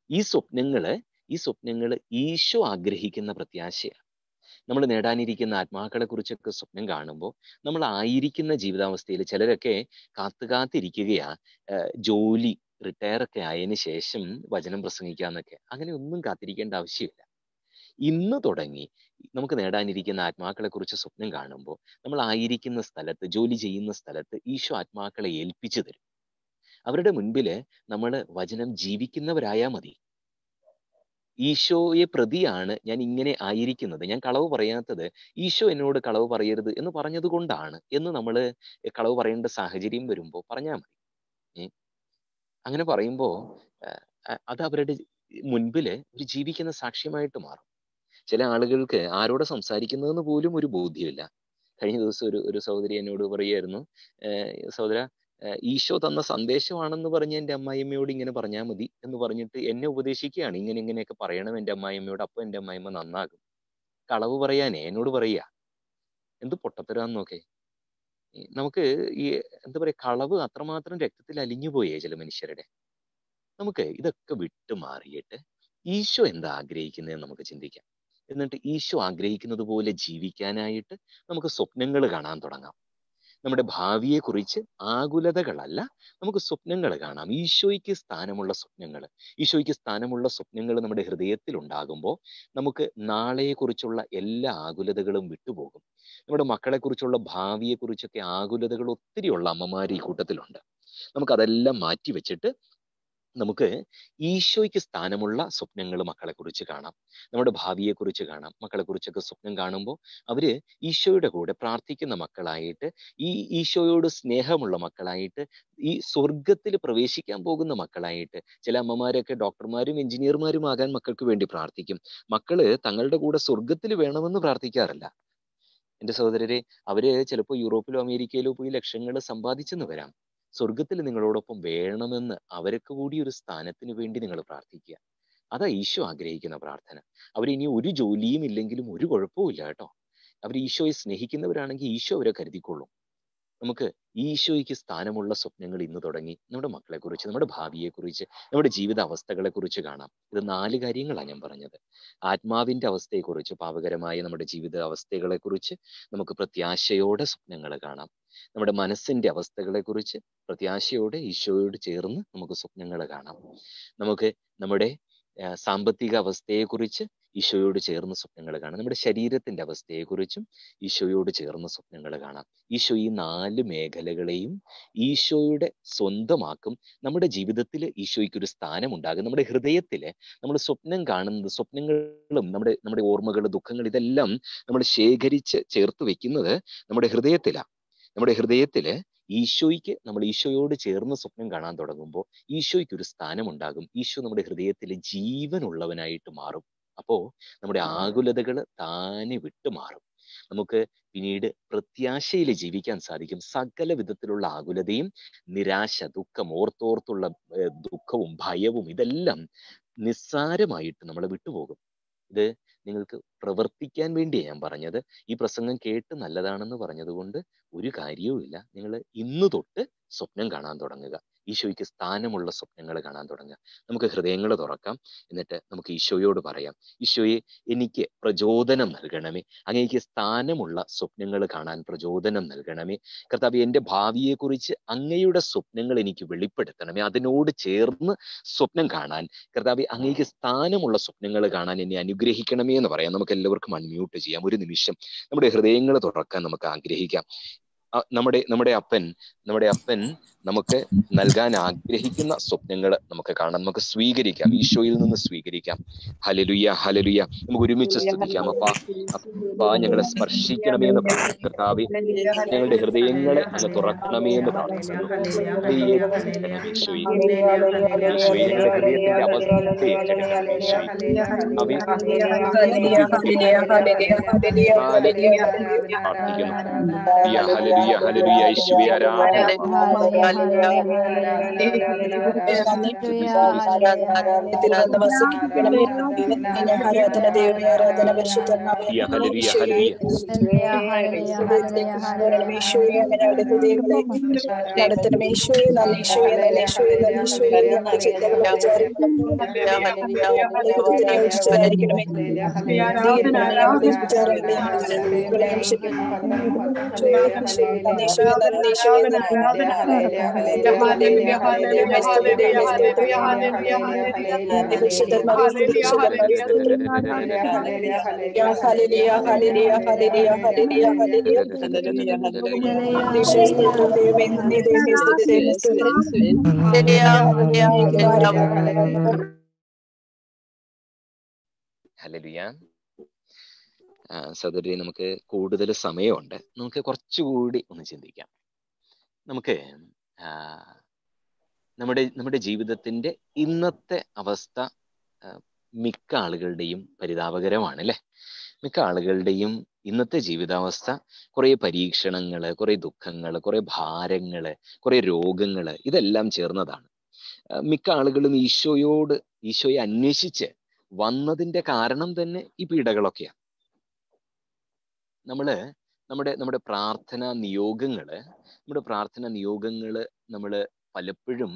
ഈ സ്വപ്നങ്ങള് ഈശോ ആഗ്രഹിക്കുന്ന പ്രത്യാശയാണ്. നമ്മൾ നേടാനിരിക്കുന്ന ആത്മാക്കളെ കുറിച്ചൊക്കെ സ്വപ്നം കാണുമ്പോൾ നമ്മൾ ആയിരിക്കുന്ന ജീവിതാവസ്ഥയിൽ ചിലരൊക്കെ കാത്തിരിക്കുകയാ, ജോലി റിട്ടയർ ഒക്കെ ആയതിനു ശേഷം വചനം പ്രസംഗിക്കാന്നൊക്കെ. അങ്ങനെ ഒന്നും കാത്തിരിക്കേണ്ട ആവശ്യമില്ല. ഇന്ന് തുടങ്ങി നമുക്ക് നേടാനിരിക്കുന്ന ആത്മാക്കളെ കുറിച്ച് സ്വപ്നം കാണുമ്പോൾ നമ്മൾ ആയിരിക്കുന്ന സ്ഥലത്ത്, ജോലി ചെയ്യുന്ന സ്ഥലത്ത് ഈശോ ആത്മാക്കളെ ഏൽപ്പിച്ചു തരും. അവരുടെ മുൻപില് നമ്മൾ വചനം ജീവിക്കുന്നവരായാൽ മതി. ഈശോയെ പ്രതിയാണ് ഞാൻ ഇങ്ങനെ ആയിരിക്കുന്നത്, ഞാൻ കളവ് പറയാത്തത് ഈശോ എന്നോട് കളവ് പറയരുത് എന്ന് പറഞ്ഞത് കൊണ്ടാണ് എന്ന് നമ്മൾ കളവ് പറയേണ്ട സാഹചര്യം വരുമ്പോൾ പറഞ്ഞാൽ മതി. അങ്ങനെ പറയുമ്പോൾ അത് അവരുടെ മുൻപില് ഒരു ജീവിക്കുന്ന സാക്ഷ്യമായിട്ട് മാറും. ചില ആളുകൾക്ക് ആരോട് സംസാരിക്കുന്നതെന്ന് പോലും ഒരു ബോധ്യമില്ല. കഴിഞ്ഞ ദിവസം ഒരു സഹോദരി എന്നോട് പറയുമായിരുന്നു, സഹോദര, ഈശോ തന്ന സന്ദേശമാണെന്ന് പറഞ്ഞ് എൻ്റെ അമ്മായിയമ്മയോട് ഇങ്ങനെ പറഞ്ഞാൽ മതി എന്ന് പറഞ്ഞിട്ട് എന്നെ ഉപദേശിക്കുകയാണ്. ഇങ്ങനെയൊക്കെ പറയണം എൻ്റെ അമ്മായിയമ്മയോട്, അപ്പൊ എൻ്റെ അമ്മായിയമ്മ നന്നാകും. കളവ് പറയാനേ എന്നോട് പറയുക. എന്ത് പൊട്ടത്തരാന്നൊക്കെ. നമുക്ക് ഈ എന്താ പറയാ, കളവ് അത്രമാത്രം രക്തത്തിൽ അലിഞ്ഞുപോയേ ചില മനുഷ്യരുടെ. നമുക്ക് ഇതൊക്കെ വിട്ടു മാറിയിട്ട് ഈശോ എന്താ ആഗ്രഹിക്കുന്നതെന്ന് നമുക്ക് ചിന്തിക്കാം. എന്നിട്ട് ഈശോ ആഗ്രഹിക്കുന്നത് പോലെ ജീവിക്കാനായിട്ട് നമുക്ക് സ്വപ്നങ്ങൾ കാണാൻ തുടങ്ങാം. നമ്മുടെ ഭാവിയെക്കുറിച്ച് ആകുലതകളല്ല, നമുക്ക് സ്വപ്നങ്ങൾ കാണാം. ഈശോയ്ക്ക് സ്ഥാനമുള്ള സ്വപ്നങ്ങൾ. ഈശോയ്ക്ക് സ്ഥാനമുള്ള സ്വപ്നങ്ങൾ നമ്മുടെ ഹൃദയത്തിൽ ഉണ്ടാകുമ്പോൾ നമുക്ക് നാളെയെക്കുറിച്ചുള്ള എല്ലാ ആകുലതകളും വിട്ടുപോകും. നമ്മുടെ മക്കളെക്കുറിച്ചുള്ള ഭാവിയെക്കുറിച്ചൊക്കെ ആകുലതകൾ ഒത്തിരിയുള്ള അമ്മമാർ ഈ കൂട്ടത്തിലുണ്ട്. നമുക്കതെല്ലാം മാറ്റി വെച്ചിട്ട് നമുക്ക് ഈശോയ്ക്ക് സ്ഥാനമുള്ള സ്വപ്നങ്ങൾ മക്കളെക്കുറിച്ച് കാണാം, നമ്മുടെ ഭാവിയെക്കുറിച്ച് കാണാം. മക്കളെക്കുറിച്ചൊക്കെ സ്വപ്നം കാണുമ്പോൾ അവര് ഈശോയുടെ കൂടെ പ്രാർത്ഥിക്കുന്ന മക്കളായിട്ട്, ഈ ഈശോയോട് സ്നേഹമുള്ള മക്കളായിട്ട്, ഈ സ്വർഗത്തിൽ പ്രവേശിക്കാൻ പോകുന്ന മക്കളായിട്ട്. ചില അമ്മമാരൊക്കെ ഡോക്ടർമാരും എഞ്ചിനീയർമാരും ആകാൻ മക്കൾക്ക് വേണ്ടി പ്രാർത്ഥിക്കും. മക്കള് തങ്ങളുടെ കൂടെ സ്വർഗത്തിൽ വേണമെന്ന് പ്രാർത്ഥിക്കാറില്ല. എൻ്റെ സഹോദരരെ, അവര് ചിലപ്പോൾ യൂറോപ്പിലോ അമേരിക്കയിലോ പോയി ലക്ഷങ്ങൾ സമ്പാദിച്ചെന്ന് വരാം. സ്വർഗത്തിൽ നിങ്ങളോടൊപ്പം വേണമെന്ന് അവർക്ക് കൂടി ഒരു സ്ഥാനത്തിന് വേണ്ടി നിങ്ങൾ പ്രാർത്ഥിക്കുക. അതാ ഈശോ ആഗ്രഹിക്കുന്ന പ്രാർത്ഥന. അവരിനി ഒരു ജോലിയും ഇല്ലെങ്കിലും ഒരു കുഴപ്പമില്ല കേട്ടോ. അവർ ഈശോയെ സ്നേഹിക്കുന്നവരാണെങ്കിൽ ഈശോ അവരെ കരുതിക്കൊള്ളും. നമുക്ക് ഈശോയ്ക്ക് സ്ഥാനമുള്ള സ്വപ്നങ്ങൾ ഇന്ന് തുടങ്ങി നമ്മുടെ മക്കളെക്കുറിച്ച്, നമ്മുടെ ഭാവിയെക്കുറിച്ച്, നമ്മുടെ ജീവിത അവസ്ഥകളെക്കുറിച്ച് കാണാം. ഇത് 4 കാര്യങ്ങളാണ് ഞാൻ പറഞ്ഞത്. ആത്മാവിന്റെ അവസ്ഥയെക്കുറിച്ച്, പാപകരമായ നമ്മുടെ ജീവിത അവസ്ഥകളെക്കുറിച്ച് നമുക്ക് പ്രത്യാശയോടെ സ്വപ്നങ്ങൾ കാണാം. നമ്മുടെ മനസ്സിന്റെ അവസ്ഥകളെക്കുറിച്ച് പ്രത്യാശയോടെ ഈശോയോട് ചേർന്ന് നമുക്ക് സ്വപ്നങ്ങൾ കാണാം. നമുക്ക് നമ്മുടെ സാമ്പത്തിക അവസ്ഥയെക്കുറിച്ച് ഈശോയോട് ചേർന്ന് സ്വപ്നങ്ങൾ കാണാം. നമ്മുടെ ശരീരത്തിന്റെ അവസ്ഥയെക്കുറിച്ചും ഈശോയോട് ചേർന്ന് സ്വപ്നങ്ങൾ കാണാം. ഈശോ ഈ 4 മേഖലകളെയും ഈശോയുടെ സ്വന്തമാക്കും. നമ്മുടെ ജീവിതത്തിൽ ഈശോയ്ക്ക് ഒരു സ്ഥാനമുണ്ടാകും. നമ്മുടെ ഹൃദയത്തില് നമ്മൾ സ്വപ്നം കാണുന്നത്, സ്വപ്നങ്ങളും നമ്മുടെ ഓർമ്മകൾ, ദുഃഖങ്ങൾ, ഇതെല്ലാം നമ്മൾ ശേഖരിച്ച് ചേർത്ത് വെക്കുന്നത് നമ്മുടെ ഹൃദയത്തിലാണ്. നമ്മുടെ ഹൃദയത്തില് ഈശോയ്ക്ക് നമ്മൾ ഈശോയോട് ചേർന്ന് സ്വപ്നം കാണാൻ തുടങ്ങുമ്പോൾ ഈശോയ്ക്ക് ഒരു സ്ഥാനമുണ്ടാകും. ഈശോ നമ്മുടെ ഹൃദയത്തിൽ ജീവനുള്ളവനായിട്ട് മാറും. അപ്പോ നമ്മുടെ ആകുലതകൾ താനെ വിട്ടുമാറും. നമുക്ക് പിന്നീട് പ്രത്യാശയിൽ ജീവിക്കാൻ സാധിക്കും. സകല വിധത്തിലുള്ള ആകുലതയും നിരാശ, ദുഃഖം, ഓർത്തോർത്തുള്ള ദുഃഖവും ഭയവും ഇതെല്ലാം നിസ്സാരമായിട്ട് നമ്മൾ വിട്ടുപോകും. ഇത് നിങ്ങൾക്ക് പ്രവർത്തിക്കാൻ വേണ്ടിയാണ് ഞാൻ പറഞ്ഞത്. ഈ പ്രസംഗം കേട്ട് നല്ലതാണെന്ന് പറഞ്ഞതുകൊണ്ട് ഒരു കാര്യവുമില്ല. നിങ്ങൾ ഇന്ന് തൊട്ട് സ്വപ്നം കാണാൻ തുടങ്ങുക. ഈശോയ്ക്ക് സ്ഥാനമുള്ള സ്വപ്നങ്ങൾ കാണാൻ തുടങ്ങുക. നമുക്ക് ഹൃദയങ്ങൾ തുറക്കാം. എന്നിട്ട് നമുക്ക് ഈശോയോട് പറയാം, ഈശോയെ എനിക്ക് പ്രചോദനം നൽകണമേ. അങ്ങേക്ക് സ്ഥാനമുള്ള സ്വപ്നങ്ങൾ കാണാൻ പ്രചോദനം നൽകണമേ. കർത്താവേ, എൻ്റെ ഭാവിയെക്കുറിച്ച് അങ്ങയുടെ സ്വപ്നങ്ങൾ എനിക്ക് വെളിപ്പെടുത്തണമേ. അതിനോട് ചേർന്ന് സ്വപ്നം കാണാൻ കർത്താവേ, അങ്ങേക്ക് സ്ഥാനമുള്ള സ്വപ്നങ്ങൾ കാണാൻ എന്നെ അനുഗ്രഹിക്കണമേ എന്ന് പറയാം. നമുക്ക് എല്ലാവർക്കും അൺമ്യൂട്ട് ചെയ്യാം. ഒരു നിമിഷം നമ്മുടെ ഹൃദയങ്ങൾ തുറക്കാൻ നമുക്ക് ആഗ്രഹിക്കാം. നമ്മുടെ അപ്പൻ നമുക്ക് നൽകാൻ ആഗ്രഹിക്കുന്ന സ്വപ്നങ്ങൾ നമുക്ക് കാണാം, നമുക്ക് സ്വീകരിക്കാം, ഈശോയിൽ നിന്ന് സ്വീകരിക്കാം. Hallelujah, hallelujah. നമുക്ക് ഒരുമിച്ച് സ്തുതിക്കാം. അപ്പാ ഞങ്ങളെ സ്പർശിക്കണമേ എന്ന് പ്രാർത്ഥിക്കുന്നു. കർത്താവേ, ഞങ്ങളുടെ ഹൃദയങ്ങളെ അങ്ങ് തുറക്കണമേ എന്ന് പ്രാർത്ഥിക്കുന്നു. ഈശോയെ, ഞങ്ങളുടെ ഹൃദയത്തിന്റെ അവസ്ഥ ഏറ്റെടുക്കണം. ഈശോയെ പ്രാർത്ഥിക്കുന്നു. Hallelujah, hallelujah. ഈശോയെ ആരാധന. ഹല്ലേലൂയ. സഹോദരി, നമുക്ക് കൂടുതൽ സമയമുണ്ട്. നമുക്ക് കുറച്ചുകൂടി ഒന്ന് ചിന്തിക്കാം. നമുക്ക് നമ്മുടെ ജീവിതത്തിന്റെ ഇന്നത്തെ അവസ്ഥ മിക്ക ആളുകളുടെയും പരിതാപകരമാണ് അല്ലേ? മിക്ക ആളുകളുടെയും ഇന്നത്തെ ജീവിതാവസ്ഥ കുറെ പരീക്ഷണങ്ങള്, കുറെ ദുഃഖങ്ങള്, കുറെ ഭാരങ്ങള്, കുറെ രോഗങ്ങള്, ഇതെല്ലാം ചേർന്നതാണ്. മിക്ക ആളുകളും ഈശോയെ അന്വേഷിച്ച് വന്നതിന്റെ കാരണം തന്നെ ഈ പീഡകളൊക്കെയാണ്. നമ്മുടെ പ്രാർത്ഥനാ നിയോഗങ്ങള് നമ്മള് പലപ്പോഴും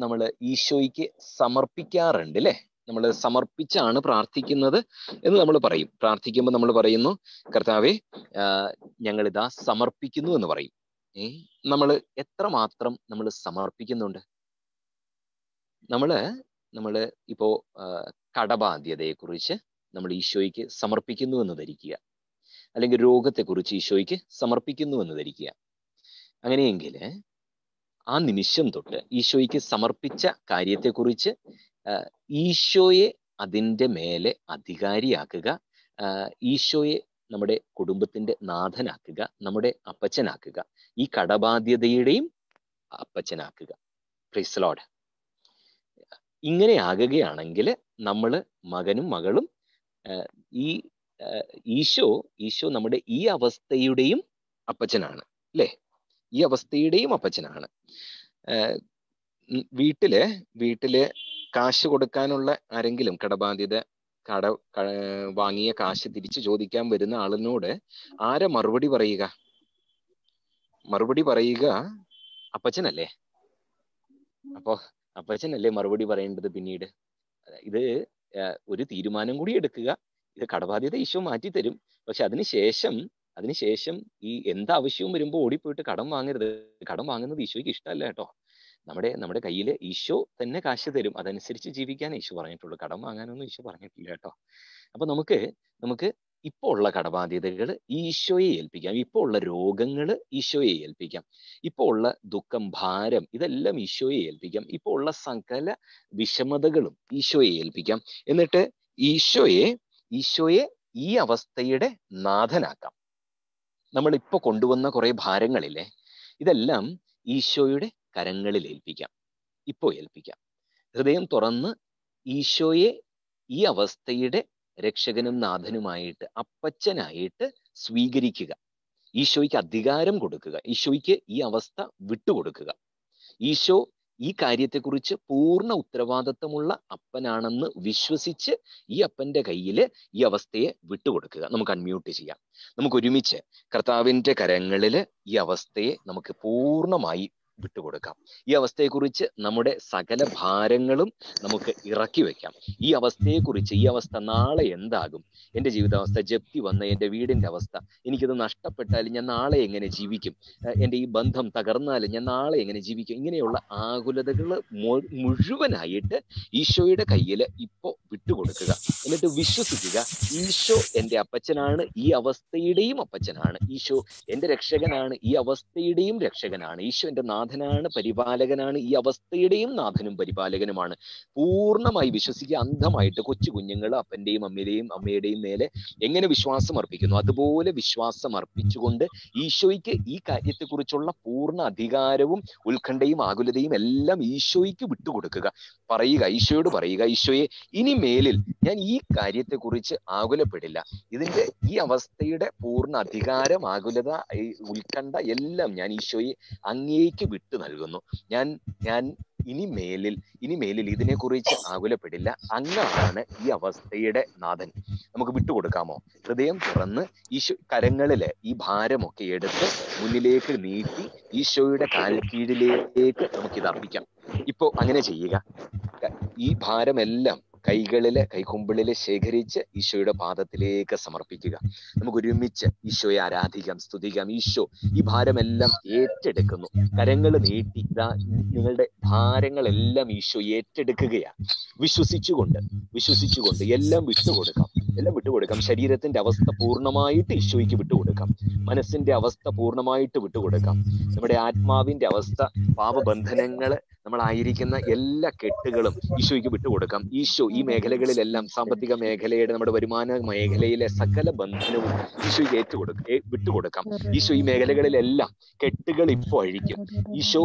നമ്മൾ ഈശോയ്ക്ക് സമർപ്പിക്കാറുണ്ട് അല്ലേ? നമ്മൾ സമർപ്പിച്ചാണ് പ്രാർത്ഥിക്കുന്നത് എന്ന് നമ്മൾ പറയും. പ്രാർത്ഥിക്കുമ്പോൾ നമ്മൾ പറയുന്നു, കർത്താവേ ഞങ്ങളിതാ സമർപ്പിക്കുന്നു എന്ന് പറയും. നമ്മൾ എത്രമാത്രം നമ്മൾ സമർപ്പിക്കുന്നുണ്ട്? നമ്മള് ഇപ്പോ കടബാധ്യതയെക്കുറിച്ച് നമ്മൾ ഈശോയ്ക്ക് സമർപ്പിക്കുന്നു എന്ന് ധരിക്കുക, അല്ലെങ്കിൽ രോഗത്തെക്കുറിച്ച് ഈശോയ്ക്ക് സമർപ്പിക്കുന്നു എന്ന് ധരിക്കുക. അങ്ങനെയെങ്കിൽ ആ നിമിഷം തൊട്ട് ഈശോയ്ക്ക് സമർപ്പിച്ച കാര്യത്തെക്കുറിച്ച് ഈശോയെ അതിൻ്റെ മേലെ അധികാരിയാക്കുക, ഈശോയെ നമ്മുടെ കുടുംബത്തിന്റെ നാഥനാക്കുക, നമ്മുടെ അപ്പച്ചനാക്കുക, ഈ കടബാധ്യതയുടെയും അപ്പച്ചനാക്കുക. Praise the Lord. ഇങ്ങനെ ആകുകയാണെങ്കിൽ നമ്മൾ മകനും മകളും ഈശോ നമ്മുടെ ഈ അവസ്ഥയുടെയും അപ്പച്ചനാണ് അല്ലേ? ഈ അവസ്ഥയുടെയും അപ്പച്ചനാണ്. വീട്ടില് കാശ് കൊടുക്കാനുള്ള ആരെങ്കിലും കടബാധ്യത വാങ്ങിയ കാശ് തിരിച്ചു ചോദിക്കാൻ വരുന്ന ആളിനോട് ആരാ മറുപടി പറയുക? അപ്പച്ചനല്ലേ? അപ്പോ അപ്പച്ചനല്ലേ മറുപടി പറയേണ്ടത്? പിന്നീട് ഇത് ഒരു തീരുമാനം കൂടി എടുക്കുക. ഇത് കടബാധ്യത ഈശോ മാറ്റിത്തരും. പക്ഷെ അതിനുശേഷം ഈ എന്താവശ്യവും വരുമ്പോൾ ഓടിപ്പോയിട്ട് കടം വാങ്ങരുത്. കടം വാങ്ങുന്നത് ഈശോയ്ക്ക് ഇഷ്ടമല്ല കേട്ടോ. നമ്മുടെ കയ്യിൽ ഈശോ തന്നെ കാശ് തരും. അതനുസരിച്ച് ജീവിക്കാൻ ഈശോ പറഞ്ഞിട്ടുള്ളൂ. കടം വാങ്ങാനൊന്നും ഈശോ പറഞ്ഞിട്ടില്ല കേട്ടോ. അപ്പൊ നമുക്ക് ഇപ്പോൾ ഉള്ള കടബാധ്യതകൾ ഈശോയെ ഏൽപ്പിക്കാം. ഇപ്പോൾ ഉള്ള രോഗങ്ങൾ ഈശോയെ ഏൽപ്പിക്കാം. ഇപ്പോൾ ഉള്ള ദുഃഖം, ഭാരം, ഇതെല്ലാം ഈശോയെ ഏൽപ്പിക്കാം. ഇപ്പോൾ ഉള്ള സകല വിഷമതകളും ഈശോയെ ഏൽപ്പിക്കാം. എന്നിട്ട് ഈശോയെ ഈ അവസ്ഥയുടെ നാഥനാക്കാം. നമ്മളിപ്പോ കൊണ്ടുവന്ന കുറെ ഭാരങ്ങളില്ലേ, ഇതെല്ലാം ഈശോയുടെ കരങ്ങളിൽ ഏൽപ്പിക്കാം. ഇപ്പോൾ ഏൽപ്പിക്കാം. ഹൃദയം തുറന്ന് ഈശോയെ ഈ അവസ്ഥയുടെ രക്ഷകനും നാഥനുമായിട്ട്, അപ്പച്ചനായിട്ട് സ്വീകരിക്കുക. ഈശോയ്ക്ക് അധികാരം കൊടുക്കുക. ഈശോയ്ക്ക് ഈ അവസ്ഥ വിട്ടുകൊടുക്കുക. ഈശോ ഈ കാര്യത്തെക്കുറിച്ച് പൂർണ്ണ ഉത്തരവാദിത്വമുള്ള അപ്പനാണെന്ന് വിശ്വസിച്ച് ഈ അപ്പന്റെ കയ്യിൽ ഈ അവസ്ഥയെ വിട്ടുകൊടുക്കുക. നമുക്ക് അൺമ്യൂട്ട് ചെയ്യാം. നമുക്ക് ഒരുമിച്ച് കർത്താവിന്റെ കരങ്ങളിൽ ഈ അവസ്ഥയെ നമുക്ക് പൂർണ്ണമായി വിട്ടുകൊടുക്കാം. ഈ അവസ്ഥയെക്കുറിച്ച് നമ്മുടെ സകല ഭാരങ്ങളും നമുക്ക് ഇറക്കി വെക്കാം. ഈ അവസ്ഥയെക്കുറിച്ച്, ഈ അവസ്ഥ നാളെ എന്താകും, എൻ്റെ ജീവിതാവസ്ഥ, ജപ്തി വന്ന എൻ്റെ വീടിൻ്റെ അവസ്ഥ, എനിക്കിത് നഷ്ടപ്പെട്ടാലും ഞാൻ നാളെ എങ്ങനെ ജീവിക്കും, എൻ്റെ ഈ ബന്ധം തകർന്നാലും ഞാൻ നാളെ എങ്ങനെ ജീവിക്കും, ഇങ്ങനെയുള്ള ആകുലതകൾ മുഴുവനായിട്ട് ഈശോയുടെ കയ്യിൽ ഇപ്പോൾ വിട്ടുകൊടുക്കുക. എന്നിട്ട് വിശ്വസിക്കുക, ഈശോ എൻ്റെ അപ്പച്ചനാണ്, ഈ അവസ്ഥയുടെയും അപ്പച്ചനാണ്. ഈശോ എൻ്റെ രക്ഷകനാണ്, ഈ അവസ്ഥയുടെയും രക്ഷകനാണ്. ഈശോ എൻ്റെ നാഥനാണ്, പരിപാലകനാണ്, ഈ അവസ്ഥയുടെയും നാഥനും പരിപാലകനുമാണ്. പൂർണ്ണമായി വിശ്വസിക്കുക. അന്ധമായിട്ട് കൊച്ചു കുഞ്ഞുങ്ങൾ അപ്പന്റെയും അമ്മയുടെയും മേലെ എങ്ങനെ വിശ്വാസം അർപ്പിക്കുന്നു അതുപോലെ വിശ്വാസം അർപ്പിച്ചുകൊണ്ട് ഈശോയ്ക്ക് ഈ കാര്യത്തെക്കുറിച്ചുള്ള പൂർണ്ണ അധികാരവും ഉത്കണ്ഠയും ആകുലതയും എല്ലാം ഈശോയ്ക്ക് വിട്ടുകൊടുക്കുക. പറയുക, ഈശോയോട് പറയുക, ഈശോയെ ഇനി മേലിൽ ഞാൻ ഈ കാര്യത്തെക്കുറിച്ച് ആകുലപ്പെടില്ല. ഇതിന്റെ ഈ അവസ്ഥയുടെ പൂർണ്ണ അധികാരം, ആകുലത, ഉത്കണ്ഠ എല്ലാം ഞാൻ ഈശോയെ അങ്ങേക്ക് വിട്ടു നൽകുന്നു. ഞാൻ ഇനി മേലിൽ ഇതിനെക്കുറിച്ച് ആകുലപ്പെടില്ല. അങ്ങാണ് ഈ അവസ്ഥയുടെ നാഥൻ. നമുക്ക് വിട്ടുകൊടുക്കാമോ? ഹൃദയം തുറന്ന് ഈശോ കരങ്ങളില് ഈ ഭാരമൊക്കെ എടുത്ത് മുന്നിലേക്ക് നീട്ടി ഈശോയുടെ കാൽക്കീഴിലേക്ക് നമുക്കിത് അർപ്പിക്കാം. ഇപ്പോ അങ്ങനെ ചെയ്യുക. ഈ ഭാരമെല്ലാം കൈക്കുമ്പിളില് ശേഖരിച്ച് ഈശോയുടെ പാദത്തിലേക്ക് സമർപ്പിക്കുക. നമുക്ക് ഒരുമിച്ച് ഈശോയെ ആരാധിക്കാം, സ്തുതിക്കാം. ഈശോ ഈ ഭാരമെല്ലാം ഏറ്റെടുക്കുന്നു. കരങ്ങൾ നീട്ടി ഇതാ നിങ്ങളുടെ ഭാരങ്ങളെല്ലാം ഈശോ ഏറ്റെടുക്കുകയാണ്. വിശ്വസിച്ചുകൊണ്ട് എല്ലാം വിട്ടുകൊടുക്കാം. ശരീരത്തിന്റെ അവസ്ഥ പൂർണ്ണമായിട്ട് ഈശോയ്ക്ക് വിട്ടുകൊടുക്കാം. മനസ്സിന്റെ അവസ്ഥ പൂർണ്ണമായിട്ട് വിട്ടുകൊടുക്കാം. നമ്മുടെ ആത്മാവിന്റെ അവസ്ഥ, പാപബന്ധനങ്ങള്, നമ്മളായിരിക്കുന്ന എല്ലാ കെട്ടുകളും ഈശോയ്ക്ക് വിട്ടുകൊടുക്കാം. ഈശോ ഈ മേഖലകളിലെല്ലാം, സാമ്പത്തിക മേഖലയുടെ, നമ്മുടെ വരുമാന മേഖലയിലെ സകല ബന്ധനവും ഈശോയ്ക്ക് വിട്ടുകൊടുക്കാം. ഈശോ ഈ മേഖലകളിലെല്ലാം കെട്ടുകൾ ഇപ്പോൾ അഴിക്കും. ഈശോ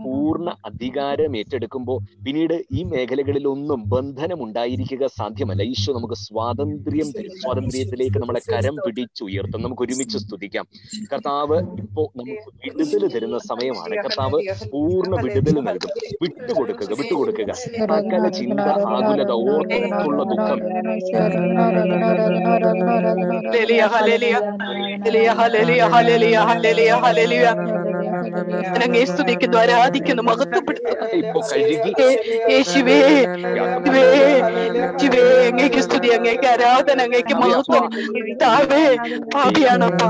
പൂർണ്ണ അധികാരം ഏറ്റെടുക്കുമ്പോൾ പിന്നീട് ഈ മേഖലകളിലൊന്നും ബന്ധനം ഉണ്ടായിരിക്കുക സാധ്യമല്ല. ഈശോ നമുക്ക് സ്വാതന്ത്ര്യം തരും. സ്വാതന്ത്ര്യത്തിലേക്ക് നമ്മളെ കരം പിടിച്ചുയർത്തും. നമുക്ക് ഒരുമിച്ച് സ്തുതിക്കാം. കർത്താവ് ഇപ്പോ നമുക്ക് വിടുതൽ തരുന്ന സമയമാണ്. കർത്താവ് പൂർണ്ണ വിടുതൽ നൽകും. വിട്ടുകൊടുക്കുക. സകല ചിന്ത, ആകുലത, ഓർത്തുള്ള ദുഃഖം സ്തുതിക്കുന്നു, ആരാധിക്കുന്നു, മഹത്വപ്പെടുത്തുന്നു. ഇപ്പൊ കഴുകി യേശുവേ, അങ്ങേക്ക് സ്തുതി, അങ്ങേക്ക് ആരാധന, അങ്ങേക്ക് മഹത്വം. പാപിയാണപ്പാ,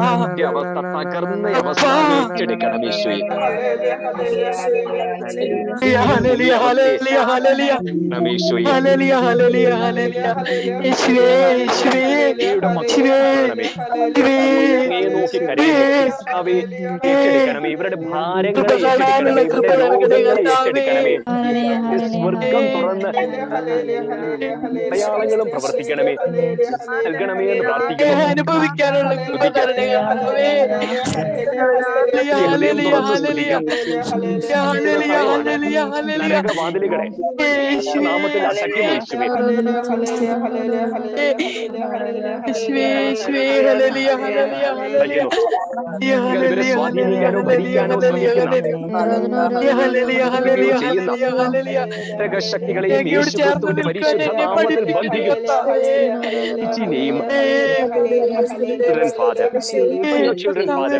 അവസ്ഥ തകർന്ന അവസ്ഥ ഏറ്റെടുക്കണം ഈശോയെ. ഏറ്റെടുക്കണമേ ഇവരുടെ ഭാരങ്ങളെ, ഏറ്റെടുക്കണമേ. സ്വർഗം തുറന്ന് അടയാളങ്ങളും പ്രവർത്തിക്കണമേ, നൽകണമേ എന്ന് പ്രാർത്ഥിക്കുന്നു. അനുഭവിക്കാനുള്ള നരകവാതിലുകളെ നാമത്തിൽ അടയ്ക്കുന്നു യേശുവേ. ഇവരെ സ്വാധീനിക്കാനോ ഭരിക്കാനോ ചെയ്യുന്ന ശക്തികളെയും യേശുക്രിസ്തുവിന്റെ പരിശുദ്ധ നാമത്തിൽ ബന്ധിക്കുന്നു. Children, Father.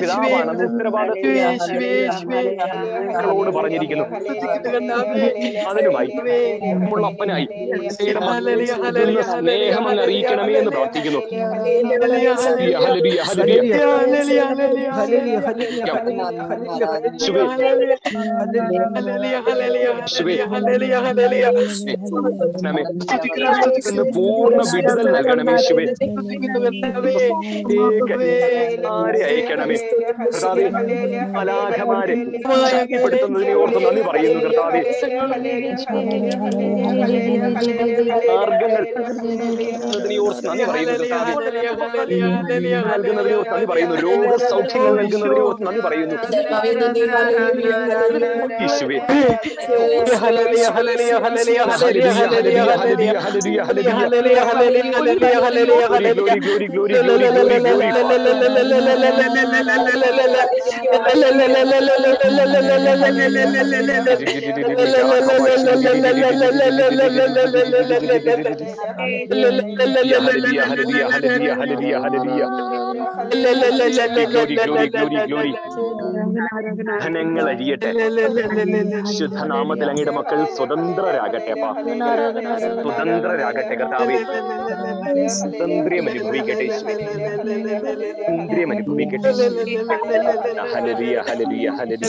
പിതാവാണ് ഉത്തരവാദിത്വങ്ങളോട് പറഞ്ഞിരിക്കുന്നു. അതിനുമായി നമ്മളുള്ള അപ്പനായി സ്നേഹമെന്ന് അറിയിക്കണമേ എന്ന് പ്രാർത്ഥിക്കുന്നു. പൂർണ്ണ വിടുതൽ നൽകണമേ യേശുവേ. ആരെ അയക്കണമേ കർത്താവേ. മലാഖമാരെ ശക്തിപ്പെടുത്തുന്നതിനെ ഓർത്ത് നന്ദി പറയുന്നു കർത്താവേ. മാർഗങ്ങൾ ഓർത്ത് നന്ദി പറയുന്നു നൽകുന്ന ദൈവം നന്ദി പറയുന്നു. രോഗസൗഖ്യങ്ങൾ നൽകുന്ന ദൈവം നന്ദി പറയുന്നു. യേശുവേ ധനങ്ങൾ അഴിയട്ടെ. ശുദ്ധനാമത്തിൽ അങ്ങയുടെ മക്കൾ സ്വതന്ത്രരാകട്ടെ. സ്വതന്ത്രരാകട്ടെ കർത്താവേ. സ്വാതന്ത്ര്യം അനുഭവിക്കട്ടെ. സ്വാതന്ത്ര്യം അനുഭവിക്കട്ടെ. ഹല്ലേലൂയ ഹല്ലേലൂയ ഹല്ലേലൂയ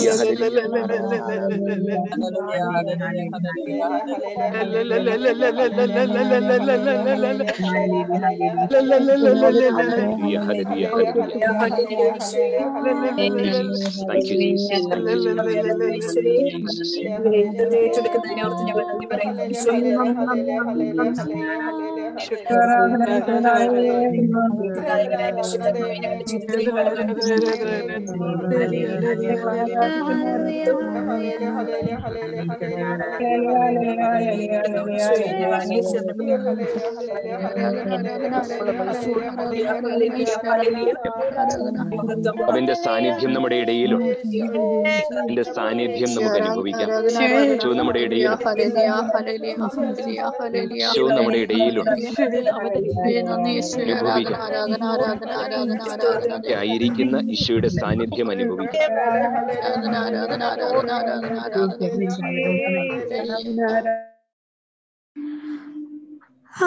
അവന്റെ സാന്നിധ്യം നമ്മുടെ ഇടയിലുണ്ട്. അവന്റെ സാന്നിധ്യം നമുക്ക് അനുഭവിക്കാം. നമ്മുടെ ഇടയിൽ നമ്മുടെ ഇടയിലുണ്ട്. ആയിരിക്കുന്ന ഈശോയുടെ സാന്നിധ്യം അനുഭവിക്കാം.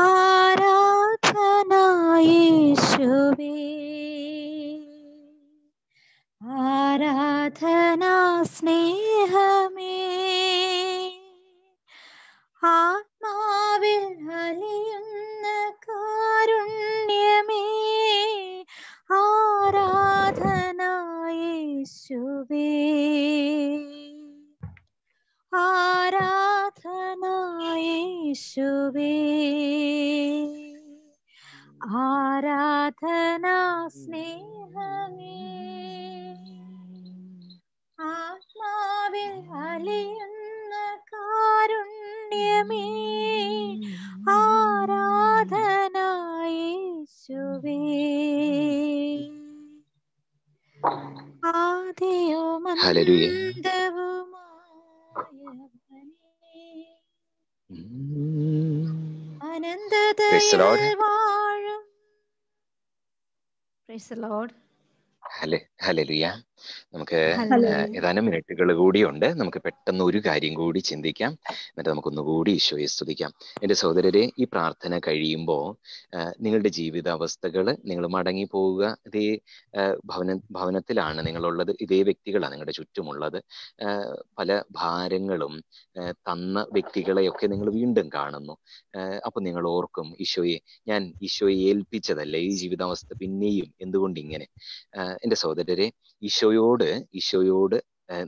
ആരാധന യേശുവേ, ആരാധന സ്നേഹമേ, ആത്മാവിൽ അലിയുന്ന കാരുണ്യമേ, ആരാധന യേശുവേ, ആരാധന യേശുവേ, ആരാധന സ്നേഹമേ, ആത്മാവിൽ അലിയുന്ന കാരുണ്യമേ, ആരാധന യേശുവേ, ആദിയും അനന്തതയിൽ വാഴും. Price the Lord. ഹല്ലേലൂയ. നമുക്ക് ഏതാനും മിനിറ്റുകൾ കൂടിയുണ്ട്. നമുക്ക് പെട്ടെന്ന് ഒരു കാര്യം കൂടി ചിന്തിക്കാം, എന്നിട്ട് നമുക്കൊന്നുകൂടി ഈശോയെ സ്തുതിക്കാം. എൻ്റെ സഹോദരരെ, ഈ പ്രാർത്ഥന കഴിയുമ്പോൾ നിങ്ങളുടെ ജീവിതാവസ്ഥകൾ, നിങ്ങൾ മടങ്ങി പോവുക. ഇതേ ഭവനത്തിലാണ് നിങ്ങളുള്ളത്, ഇതേ വ്യക്തികളാണ് നിങ്ങളുടെ ചുറ്റുമുള്ളത്. പല ഭാരങ്ങളും തന്ന വ്യക്തികളെയൊക്കെ നിങ്ങൾ വീണ്ടും കാണുന്നു. അപ്പൊ നിങ്ങൾ ഓർക്കും, ഞാൻ ഈശോയെ ഏൽപ്പിച്ചതല്ലേ ഈ ജീവിതാവസ്ഥ, പിന്നെയും എന്തുകൊണ്ട് ഇങ്ങനെ? എൻ്റെ സഹോദരരെ, ഈശോയോട്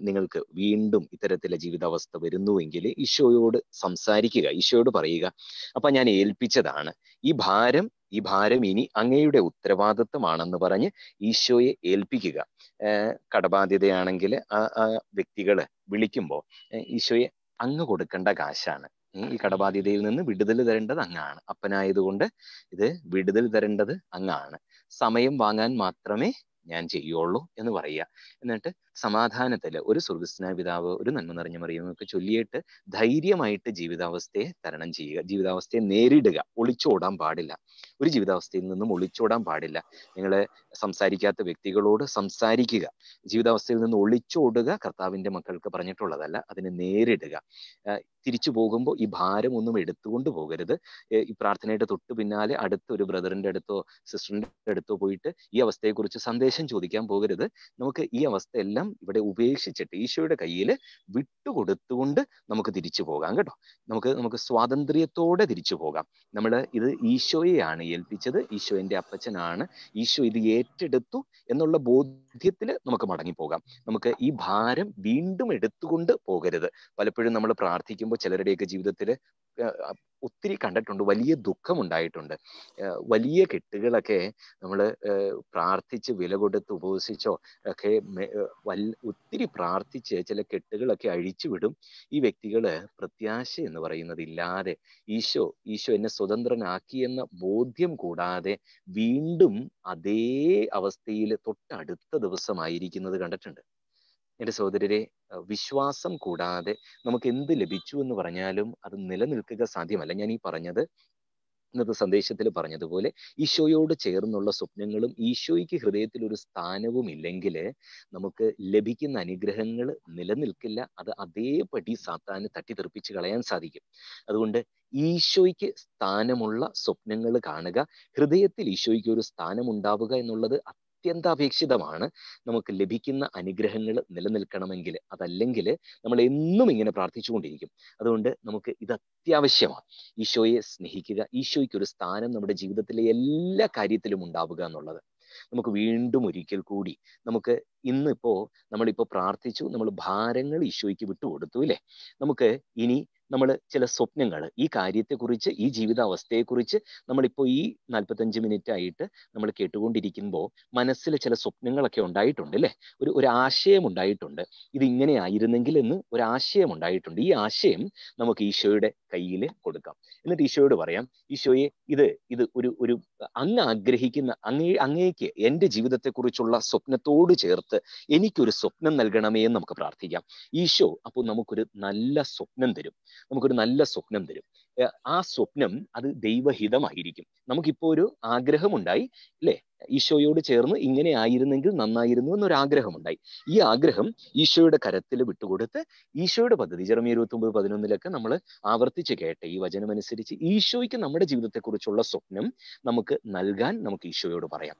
നിങ്ങൾക്ക് വീണ്ടും ഇത്തരത്തിലെ ജീവിതാവസ്ഥ വരുന്നുവെങ്കിൽ ഈശോയോട് സംസാരിക്കുക, ഈശോയോട് പറയുക, അപ്പൊ ഞാൻ ഏൽപ്പിച്ചതാണ് ഈ ഭാരം ഇനി അങ്ങയുടെ ഉത്തരവാദിത്വമാണെന്ന് പറഞ്ഞ് ഈശോയെ ഏൽപ്പിക്കുക. കടബാധ്യതയാണെങ്കിൽ ആ വ്യക്തികള് വിളിക്കുമ്പോൾ ഈശോയെ അങ്ങ് കൊടുക്കേണ്ട കാശാണ്. ഈ കടബാധ്യതയിൽ നിന്ന് വിടുതൽ തരേണ്ടത് അങ്ങാണ്. അപ്പനായതുകൊണ്ട് ഇത് വിടുതൽ തരേണ്ടത് അങ്ങാണ്. സമയം വാങ്ങാൻ മാത്രമേ ഞാൻ ചെയ്യുള്ളൂ എന്ന് പറയുക. എന്നിട്ട് സമാധാനത്തില് ഒരു സ്വർഗ്ഗസ്ഥനായ പിതാവ്, ഒരു നന്മ നിറഞ്ഞ മറിയമൊക്കെ ചൊല്ലിയിട്ട് ധൈര്യമായിട്ട് ജീവിതാവസ്ഥയെ തരണം ചെയ്യുക. ജീവിതാവസ്ഥയെ നേരിടുക. ഒളിച്ചോടാൻ പാടില്ല. ഒരു ജീവിതാവസ്ഥയിൽ നിന്നും ഒളിച്ചോടാൻ പാടില്ല. നിങ്ങൾ സംസാരിക്കാത്ത വ്യക്തികളോട് സംസാരിക്കുക. ജീവിതാവസ്ഥയിൽ നിന്ന് ഒളിച്ചോടുക കർത്താവിന്റെ മക്കൾക്ക് പറഞ്ഞിട്ടുള്ളതല്ല, അതിനെ നേരിടുക. തിരിച്ചു പോകുമ്പോൾ ഈ ഭാരം ഒന്നും എടുത്തുകൊണ്ട് പോകരുത്. ഈ പ്രാർത്ഥനയുടെ തൊട്ട് പിന്നാലെ അടുത്ത ഒരു ബ്രദറിന്റെ അടുത്തോ സിസ്റ്ററിന്റെ അടുത്തോ പോയിട്ട് ഈ അവസ്ഥയെക്കുറിച്ച് സന്ദേശം ചോദിക്കാൻ പോകരുത്. നമുക്ക് ഈ അവസ്ഥയെല്ലാം ഇവിടെ ഉപേക്ഷിച്ചിട്ട് ഈശോയുടെ കയ്യിൽ വിട്ടുകൊടുത്തുകൊണ്ട് നമുക്ക് തിരിച്ചു പോകാം കേട്ടോ. നമുക്ക് സ്വാതന്ത്ര്യത്തോടെ തിരിച്ചു പോകാം. ഇത് ഈശോയെയാണ് ഏൽപ്പിച്ചത്. ഈശോ എൻ്റെ അപ്പച്ചനാണ്. ഈശോ ഇത് ഏറ്റെടുത്തു എന്നുള്ള ബോധ്യം മധ്യത്തിൽ നമുക്ക് മടങ്ങിപ്പോകാം. നമുക്ക് ഈ ഭാരം വീണ്ടും എടുത്തുകൊണ്ട് പോകരുത്. പലപ്പോഴും നമ്മൾ പ്രാർത്ഥിക്കുമ്പോൾ ചിലരുടെയൊക്കെ ജീവിതത്തിൽ ഒത്തിരി കണ്ടിട്ടുണ്ട്, വലിയ ദുഃഖമുണ്ടായിട്ടുണ്ട്. വലിയ കെട്ടുകളൊക്കെ നമ്മൾ പ്രാർത്ഥിച്ച് വില കൊടുത്ത് ഉപവസിച്ചോ ഒക്കെ ഒത്തിരി പ്രാർത്ഥിച്ച് ചില കെട്ടുകളൊക്കെ അഴിച്ചു വിടും. ഈ വ്യക്തികള് പ്രത്യാശ എന്ന് പറയുന്നത് ഇല്ലാതെ ഈശോ എന്നെ സ്വതന്ത്രനാക്കി എന്ന ബോധ്യം കൂടാതെ വീണ്ടും അതേ അവസ്ഥയിൽ തൊട്ടടുത്ത ദിവസമായിരിക്കുന്നത് കണ്ടിട്ടുണ്ട്. എൻ്റെ സഹോദരരെ, വിശ്വാസം കൂടാതെ നമുക്ക് എന്ത് ലഭിച്ചു എന്ന് പറഞ്ഞാലും അത് നിലനിൽക്കുക സാധ്യമല്ല. ഞാൻ ഈ പറഞ്ഞത് ഇന്നത്തെ സന്ദേശത്തിൽ പറഞ്ഞതുപോലെ ഈശോയോട് ചേർന്നുള്ള സ്വപ്നങ്ങളും ഈശോയ്ക്ക് ഹൃദയത്തിൽ ഒരു സ്ഥാനവും ഇല്ലെങ്കിൽ നമുക്ക് ലഭിക്കുന്ന അനുഗ്രഹങ്ങൾ നിലനിൽക്കില്ല. അത് അതേപടി സാത്താന് തട്ടിത്തെറിപ്പിച്ച് കളയാൻ സാധിക്കും. അതുകൊണ്ട് ഈശോയ്ക്ക് സ്ഥാനമുള്ള സ്വപ്നങ്ങൾ കാണുക, ഹൃദയത്തിൽ ഈശോയ്ക്ക് ഒരു സ്ഥാനമുണ്ടാവുക എന്നുള്ളത് അത്യന്താപേക്ഷിതമാണ്. നമുക്ക് ലഭിക്കുന്ന അനുഗ്രഹങ്ങൾ നിലനിൽക്കണമെങ്കിൽ. അതല്ലെങ്കിൽ നമ്മൾ എന്നും ഇങ്ങനെ പ്രാർത്ഥിച്ചുകൊണ്ടിരിക്കും. അതുകൊണ്ട് നമുക്ക് ഇത് അത്യാവശ്യമാണ്. ഈശോയെ സ്നേഹിക്കുക, ഈശോയ്ക്ക് ഒരു സ്ഥാനം നമ്മുടെ ജീവിതത്തിലെ എല്ലാ കാര്യത്തിലും ഉണ്ടാവുക എന്നുള്ളത്. നമുക്ക് വീണ്ടും ഒരിക്കൽ കൂടി നമ്മളിപ്പോ പ്രാർത്ഥിച്ചു, നമ്മൾ ഭാരങ്ങൾ ഈശോയ്ക്ക് വിട്ടുകൊടുത്തു അല്ലേ. നമുക്ക് ഇനി നമ്മൾ ചില സ്വപ്നങ്ങൾ, ഈ കാര്യത്തെക്കുറിച്ച്, ഈ ജീവിതാവസ്ഥയെക്കുറിച്ച് നമ്മളിപ്പോൾ ഈ 45 മിനിറ്റ് ആയിട്ട് നമ്മൾ കേട്ടുകൊണ്ടിരിക്കുമ്പോൾ മനസ്സിൽ ചില സ്വപ്നങ്ങളൊക്കെ ഉണ്ടായിട്ടുണ്ട് അല്ലേ. ഒരു ആശയം ഉണ്ടായിട്ടുണ്ട്, ഇത് ഇങ്ങനെ ആയിരുന്നെങ്കിൽ എന്ന് ഒരാശയം ഉണ്ടായിട്ടുണ്ട്. ഈ ആശയം നമുക്ക് ഈശോയുടെ കയ്യിൽ കൊടുക്കാം. എന്നിട്ട് ഈശോയോട് പറയാം, ഈശോയെ ഇത് ഒരു അങ്ങ് ആഗ്രഹിക്കുന്ന, അങ്ങേക്ക് എൻ്റെ ജീവിതത്തെക്കുറിച്ചുള്ള സ്വപ്നത്തോട് ചേർത്ത് എനിക്കൊരു സ്വപ്നം നൽകണമേ എന്ന് നമുക്ക് പ്രാർത്ഥിക്കാം. ഈശോ അപ്പോൾ നമുക്കൊരു നല്ല സ്വപ്നം തരും. ആ സ്വപ്നം അത് ദൈവഹിതമായിരിക്കും. നമുക്കിപ്പോൾ ഒരു ആഗ്രഹമുണ്ടായി അല്ലേ, ഈശോയോട് ചേർന്ന് ഇങ്ങനെ ആയിരുന്നെങ്കിൽ നന്നായിരുന്നു എന്നൊരാഗ്രഹമുണ്ടായി. ഈ ആഗ്രഹം ഈശോയുടെ കരത്തിൽ വിട്ടുകൊടുത്ത് ഈശോയുടെ പദ്ധതി ജെറമ്യ 29:11 നമ്മൾ ആവർത്തിച്ച് കേട്ട ഈ വചനമനുസരിച്ച് ഈശോയ്ക്ക് നമ്മുടെ ജീവിതത്തെക്കുറിച്ചുള്ള സ്വപ്നം നമുക്ക് നൽകാൻ നമുക്ക് ഈശോയോട് പറയാം.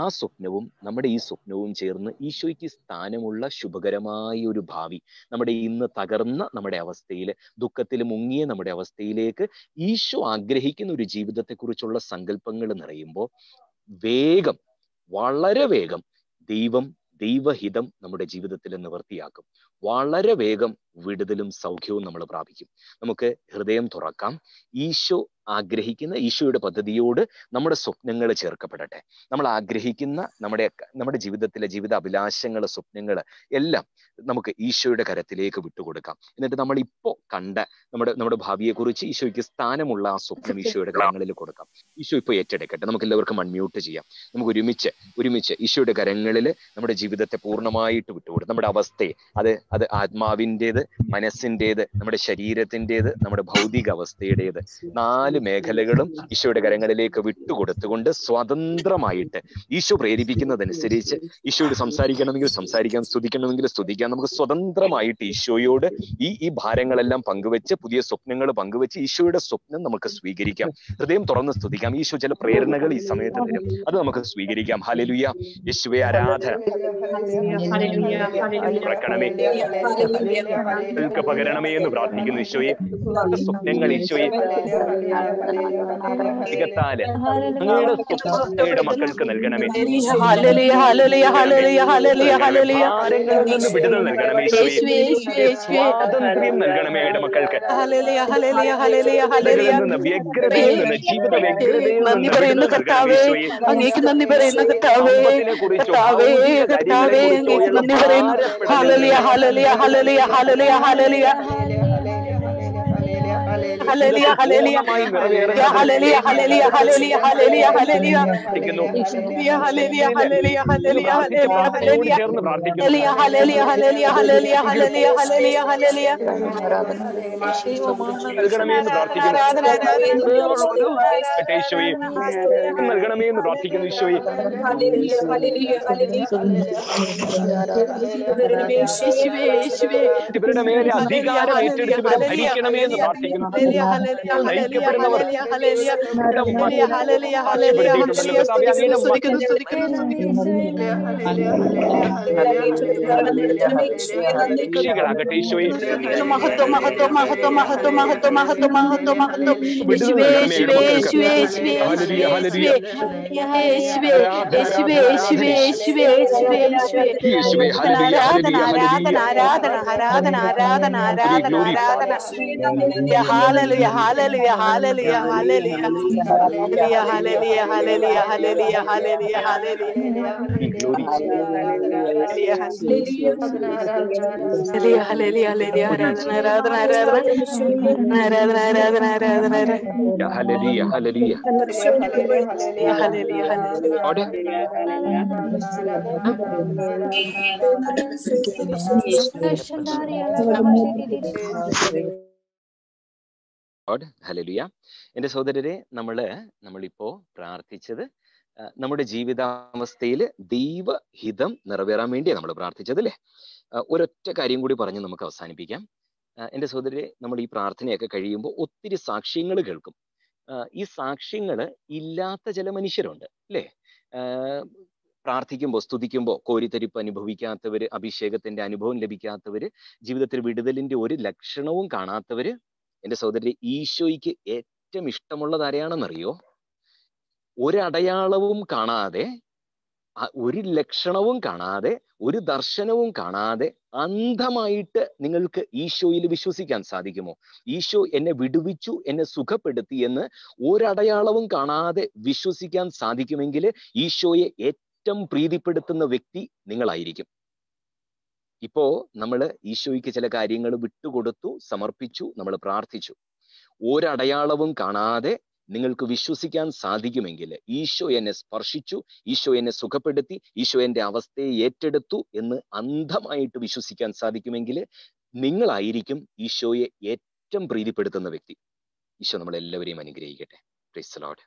ആ സ്വപ്നവും നമ്മുടെ ഈ സ്വപ്നവും ചേർന്ന് ഈശോയ്ക്ക് സ്ഥാനമുള്ള ശുഭകരമായ ഒരു ഭാവി, നമ്മുടെ ഇന്ന് തകർന്ന നമ്മുടെ അവസ്ഥയിൽ, ദുഃഖത്തിൽ മുങ്ങിയ നമ്മുടെ അവസ്ഥയിലേക്ക് ഈശോ ആഗ്രഹിക്കുന്ന ഒരു ജീവിതത്തെക്കുറിച്ചുള്ള സങ്കല്പങ്ങൾ നിറയുമ്പോൾ വളരെ വേഗം ദൈവഹിതം നമ്മുടെ ജീവിതത്തിൽ നിവർത്തിയാക്കും. വളരെ വേഗം വിടുതലും സൗഖ്യവും നമ്മൾ പ്രാപിക്കും. നമുക്ക് ഹൃദയം തുറക്കാം. ഈശോ ആഗ്രഹിക്കുന്ന, ഈശോയുടെ പദ്ധതിയോട് നമ്മുടെ സ്വപ്നങ്ങൾ ചേർക്കപ്പെടട്ടെ. നമ്മൾ ആഗ്രഹിക്കുന്ന നമ്മുടെ ജീവിതത്തിലെ ജീവിത അഭിലാഷങ്ങൾ, സ്വപ്നങ്ങൾ എല്ലാം നമുക്ക് ഈശോയുടെ കരത്തിലേക്ക് വിട്ടുകൊടുക്കാം. എന്നിട്ട് നമ്മൾ ഇപ്പോൾ കണ്ട നമ്മുടെ ഭാവിയെക്കുറിച്ച് ഈശോയ്ക്ക് സ്ഥാനമുള്ള ആ സ്വപ്നം ഈശോയുടെ കരങ്ങളിൽ കൊടുക്കാം. ഈശോ ഇപ്പോൾ ഏറ്റെടുക്കട്ടെ. നമുക്ക് എല്ലാവർക്കും അൺമ്യൂട്ട് ചെയ്യാം. നമുക്ക് ഒരുമിച്ച് ഈശോയുടെ കരങ്ങളിൽ നമ്മുടെ ജീവിതത്തെ പൂർണ്ണമായിട്ട് വിട്ടുകൊടുക്കും. നമ്മുടെ അവസ്ഥയെ, അത് ആത്മാവിൻ്റേത്, മനസ്സിൻ്റേത്, നമ്മുടെ ശരീരത്തിൻ്റേത്, നമ്മുടെ ഭൗതിക അവസ്ഥയുടേത്, 4 മേഖലകളും ഈശോയുടെ കരങ്ങളിലേക്ക് വിട്ടുകൊടുത്തുകൊണ്ട് സ്വതന്ത്രമായിട്ട് ഈശോ പ്രേരിപ്പിക്കുന്നതനുസരിച്ച് ഈശോയോട് സംസാരിക്കണമെങ്കിൽ സംസാരിക്കാം, സ്തുതിക്കണമെങ്കിൽ സ്തുതിക്കാം. നമുക്ക് സ്വതന്ത്രമായിട്ട് ഈശോയോട് ഈ ഭാരങ്ങളെല്ലാം പങ്കുവെച്ച്, പുതിയ സ്വപ്നങ്ങൾ പങ്കുവെച്ച് ഈശോയുടെ സ്വപ്നം നമുക്ക് സ്വീകരിക്കാം. ഹൃദയം തുറന്ന് സ്തുതിക്കാം. ഈശോ ചില പ്രേരണകൾ ഈ സമയത്ത് തരും, അത് നമുക്ക് സ്വീകരിക്കാം. ഹല്ലേലൂയ. യേശുവേ ആരാധന. പകരണമേ എന്ന് പ്രാർത്ഥിക്കുന്നു. ഈശോയെ സ്വപ്നങ്ങൾ ഈശോയെ തികത്താല് അങ്ങയുടെ സ്വപ്നയുടെ മക്കൾക്ക് നൽകണമേ. ഭാരങ്ങളിൽ നിന്ന് വിടുതൽ നൽകണമേ. സ്വാതന്ത്ര്യം നൽകണമേ അങ്ങയുടെ മക്കൾക്ക്. വ്യഗ്രതയിൽ നിന്ന്, ജീവിത വ്യഗ്രതയിൽ നിന്ന് അങ്ങേക്ക് നന്ദി പറയുന്ന കർത്താവേ, നന്ദി പറയുന്നു. Hallelujah, hallelujah, hallelujah, hallelujah, hallelujah. Hallelujah, hallelujah, hallelujah, hallelujah, hallelujah, hallelujah, hallelujah, hallelujah, hallelujah, hallelujah, hallelujah, hallelujah, hallelujah, hallelujah, hallelujah, hallelujah, hallelujah. നൽകണമേ എന്ന് പ്രാർത്ഥിക്കുന്നു. ഈശോയെ ഇവരുടെ മേലെ അധികാരം ഏറ്റെടുത്ത് ഇവരെ ഭരിക്കണമേ എന്ന് പ്രാർത്ഥിക്കുന്നു. നയിക്കപ്പെടുന്നവർ സാക്ഷ്യപ്പെടുത്തിയിട്ടുണ്ടല്ലോ കർത്താവേ, അങ്ങയുടെ മക്കൾ സാക്ഷികളാകട്ടെ ഈശോയെ. വിടുതൽ നൽകണമേ അങ്ങയുടെ മക്കൾക്ക്. Hallelujah, hallelujah. യേശുവേ, ഹല്ലേലൂയ, ഹല്ലേലൂയ, ഹല്ലേലൂയ. എന്റെ സഹോദരരെ, നമ്മളിപ്പോ പ്രാർത്ഥിച്ചത് നമ്മുടെ ജീവിതാവസ്ഥയിൽ ദൈവഹിതം നിറവേറാൻ വേണ്ടിയാണ് നമ്മൾ പ്രാർത്ഥിച്ചത് അല്ലേ? ഒരൊറ്റ കാര്യം കൂടി പറഞ്ഞ് നമുക്ക് അവസാനിപ്പിക്കാം. എന്റെ സഹോദരരെ, നമ്മൾ ഈ പ്രാർത്ഥനയൊക്കെ കഴിയുമ്പോൾ ഒത്തിരി സാക്ഷ്യങ്ങൾ കേൾക്കും. ഈ സാക്ഷ്യങ്ങൾ ഇല്ലാത്ത ചില മനുഷ്യരുണ്ട് അല്ലേ? പ്രാർത്ഥിക്കുമ്പോൾ, സ്തുതിക്കുമ്പോൾ കോരിത്തരിപ്പ് അനുഭവിക്കാത്തവര്, അഭിഷേകത്തിന്റെ അനുഭവം ലഭിക്കാത്തവര്, ജീവിതത്തിൽ വിടുതലിന്റെ ഒരു ലക്ഷണവും കാണാത്തവര്, എന്റെ സഹോദരരെ, ഈശോയ്ക്ക് ഏറ്റവും ഇഷ്ടമുള്ളത് ആരെയാണെന്നറിയോ? ഒരടയാളവും കാണാതെ, ഒരു ലക്ഷണവും കാണാതെ, ഒരു ദർശനവും കാണാതെ അന്ധമായിട്ട് നിങ്ങൾക്ക് ഈശോയിൽ വിശ്വസിക്കാൻ സാധിക്കുമോ? ഈശോ എന്നെ വിടുവിച്ചു, എന്നെ സുഖപ്പെടുത്തി എന്ന് ഒരടയാളവും കാണാതെ വിശ്വസിക്കാൻ സാധിക്കുമെങ്കിൽ ഈശോയെ ഏറ്റവും പ്രീതിപ്പെടുത്തുന്ന വ്യക്തി നിങ്ങളായിരിക്കും. ഇപ്പോ നമ്മൾ ഈശോയ്ക്ക് ചില കാര്യങ്ങൾ വിട്ടുകൊടുത്തു, സമർപ്പിച്ചു, നമ്മൾ പ്രാർത്ഥിച്ചു. ഒരടയാളവും കാണാതെ നിങ്ങൾക്ക് വിശ്വസിക്കാൻ സാധിക്കുമെങ്കിൽ ഈശോ എന്നെ സ്പർശിച്ചു, ഈശോ എന്നെ സുഖപ്പെടുത്തി, ഈശോ എൻ്റെ അവസ്ഥയെ ഏറ്റെടുത്തു എന്ന് അന്ധമായിട്ട് വിശ്വസിക്കാൻ സാധിക്കുമെങ്കിൽ നിങ്ങളായിരിക്കും ഈശോയെ ഏറ്റവും പ്രീതിപ്പെടുത്തുന്ന വ്യക്തി. ഈശോ നമ്മളെല്ലാവരെയും അനുഗ്രഹിക്കട്ടെ. Price the Lord.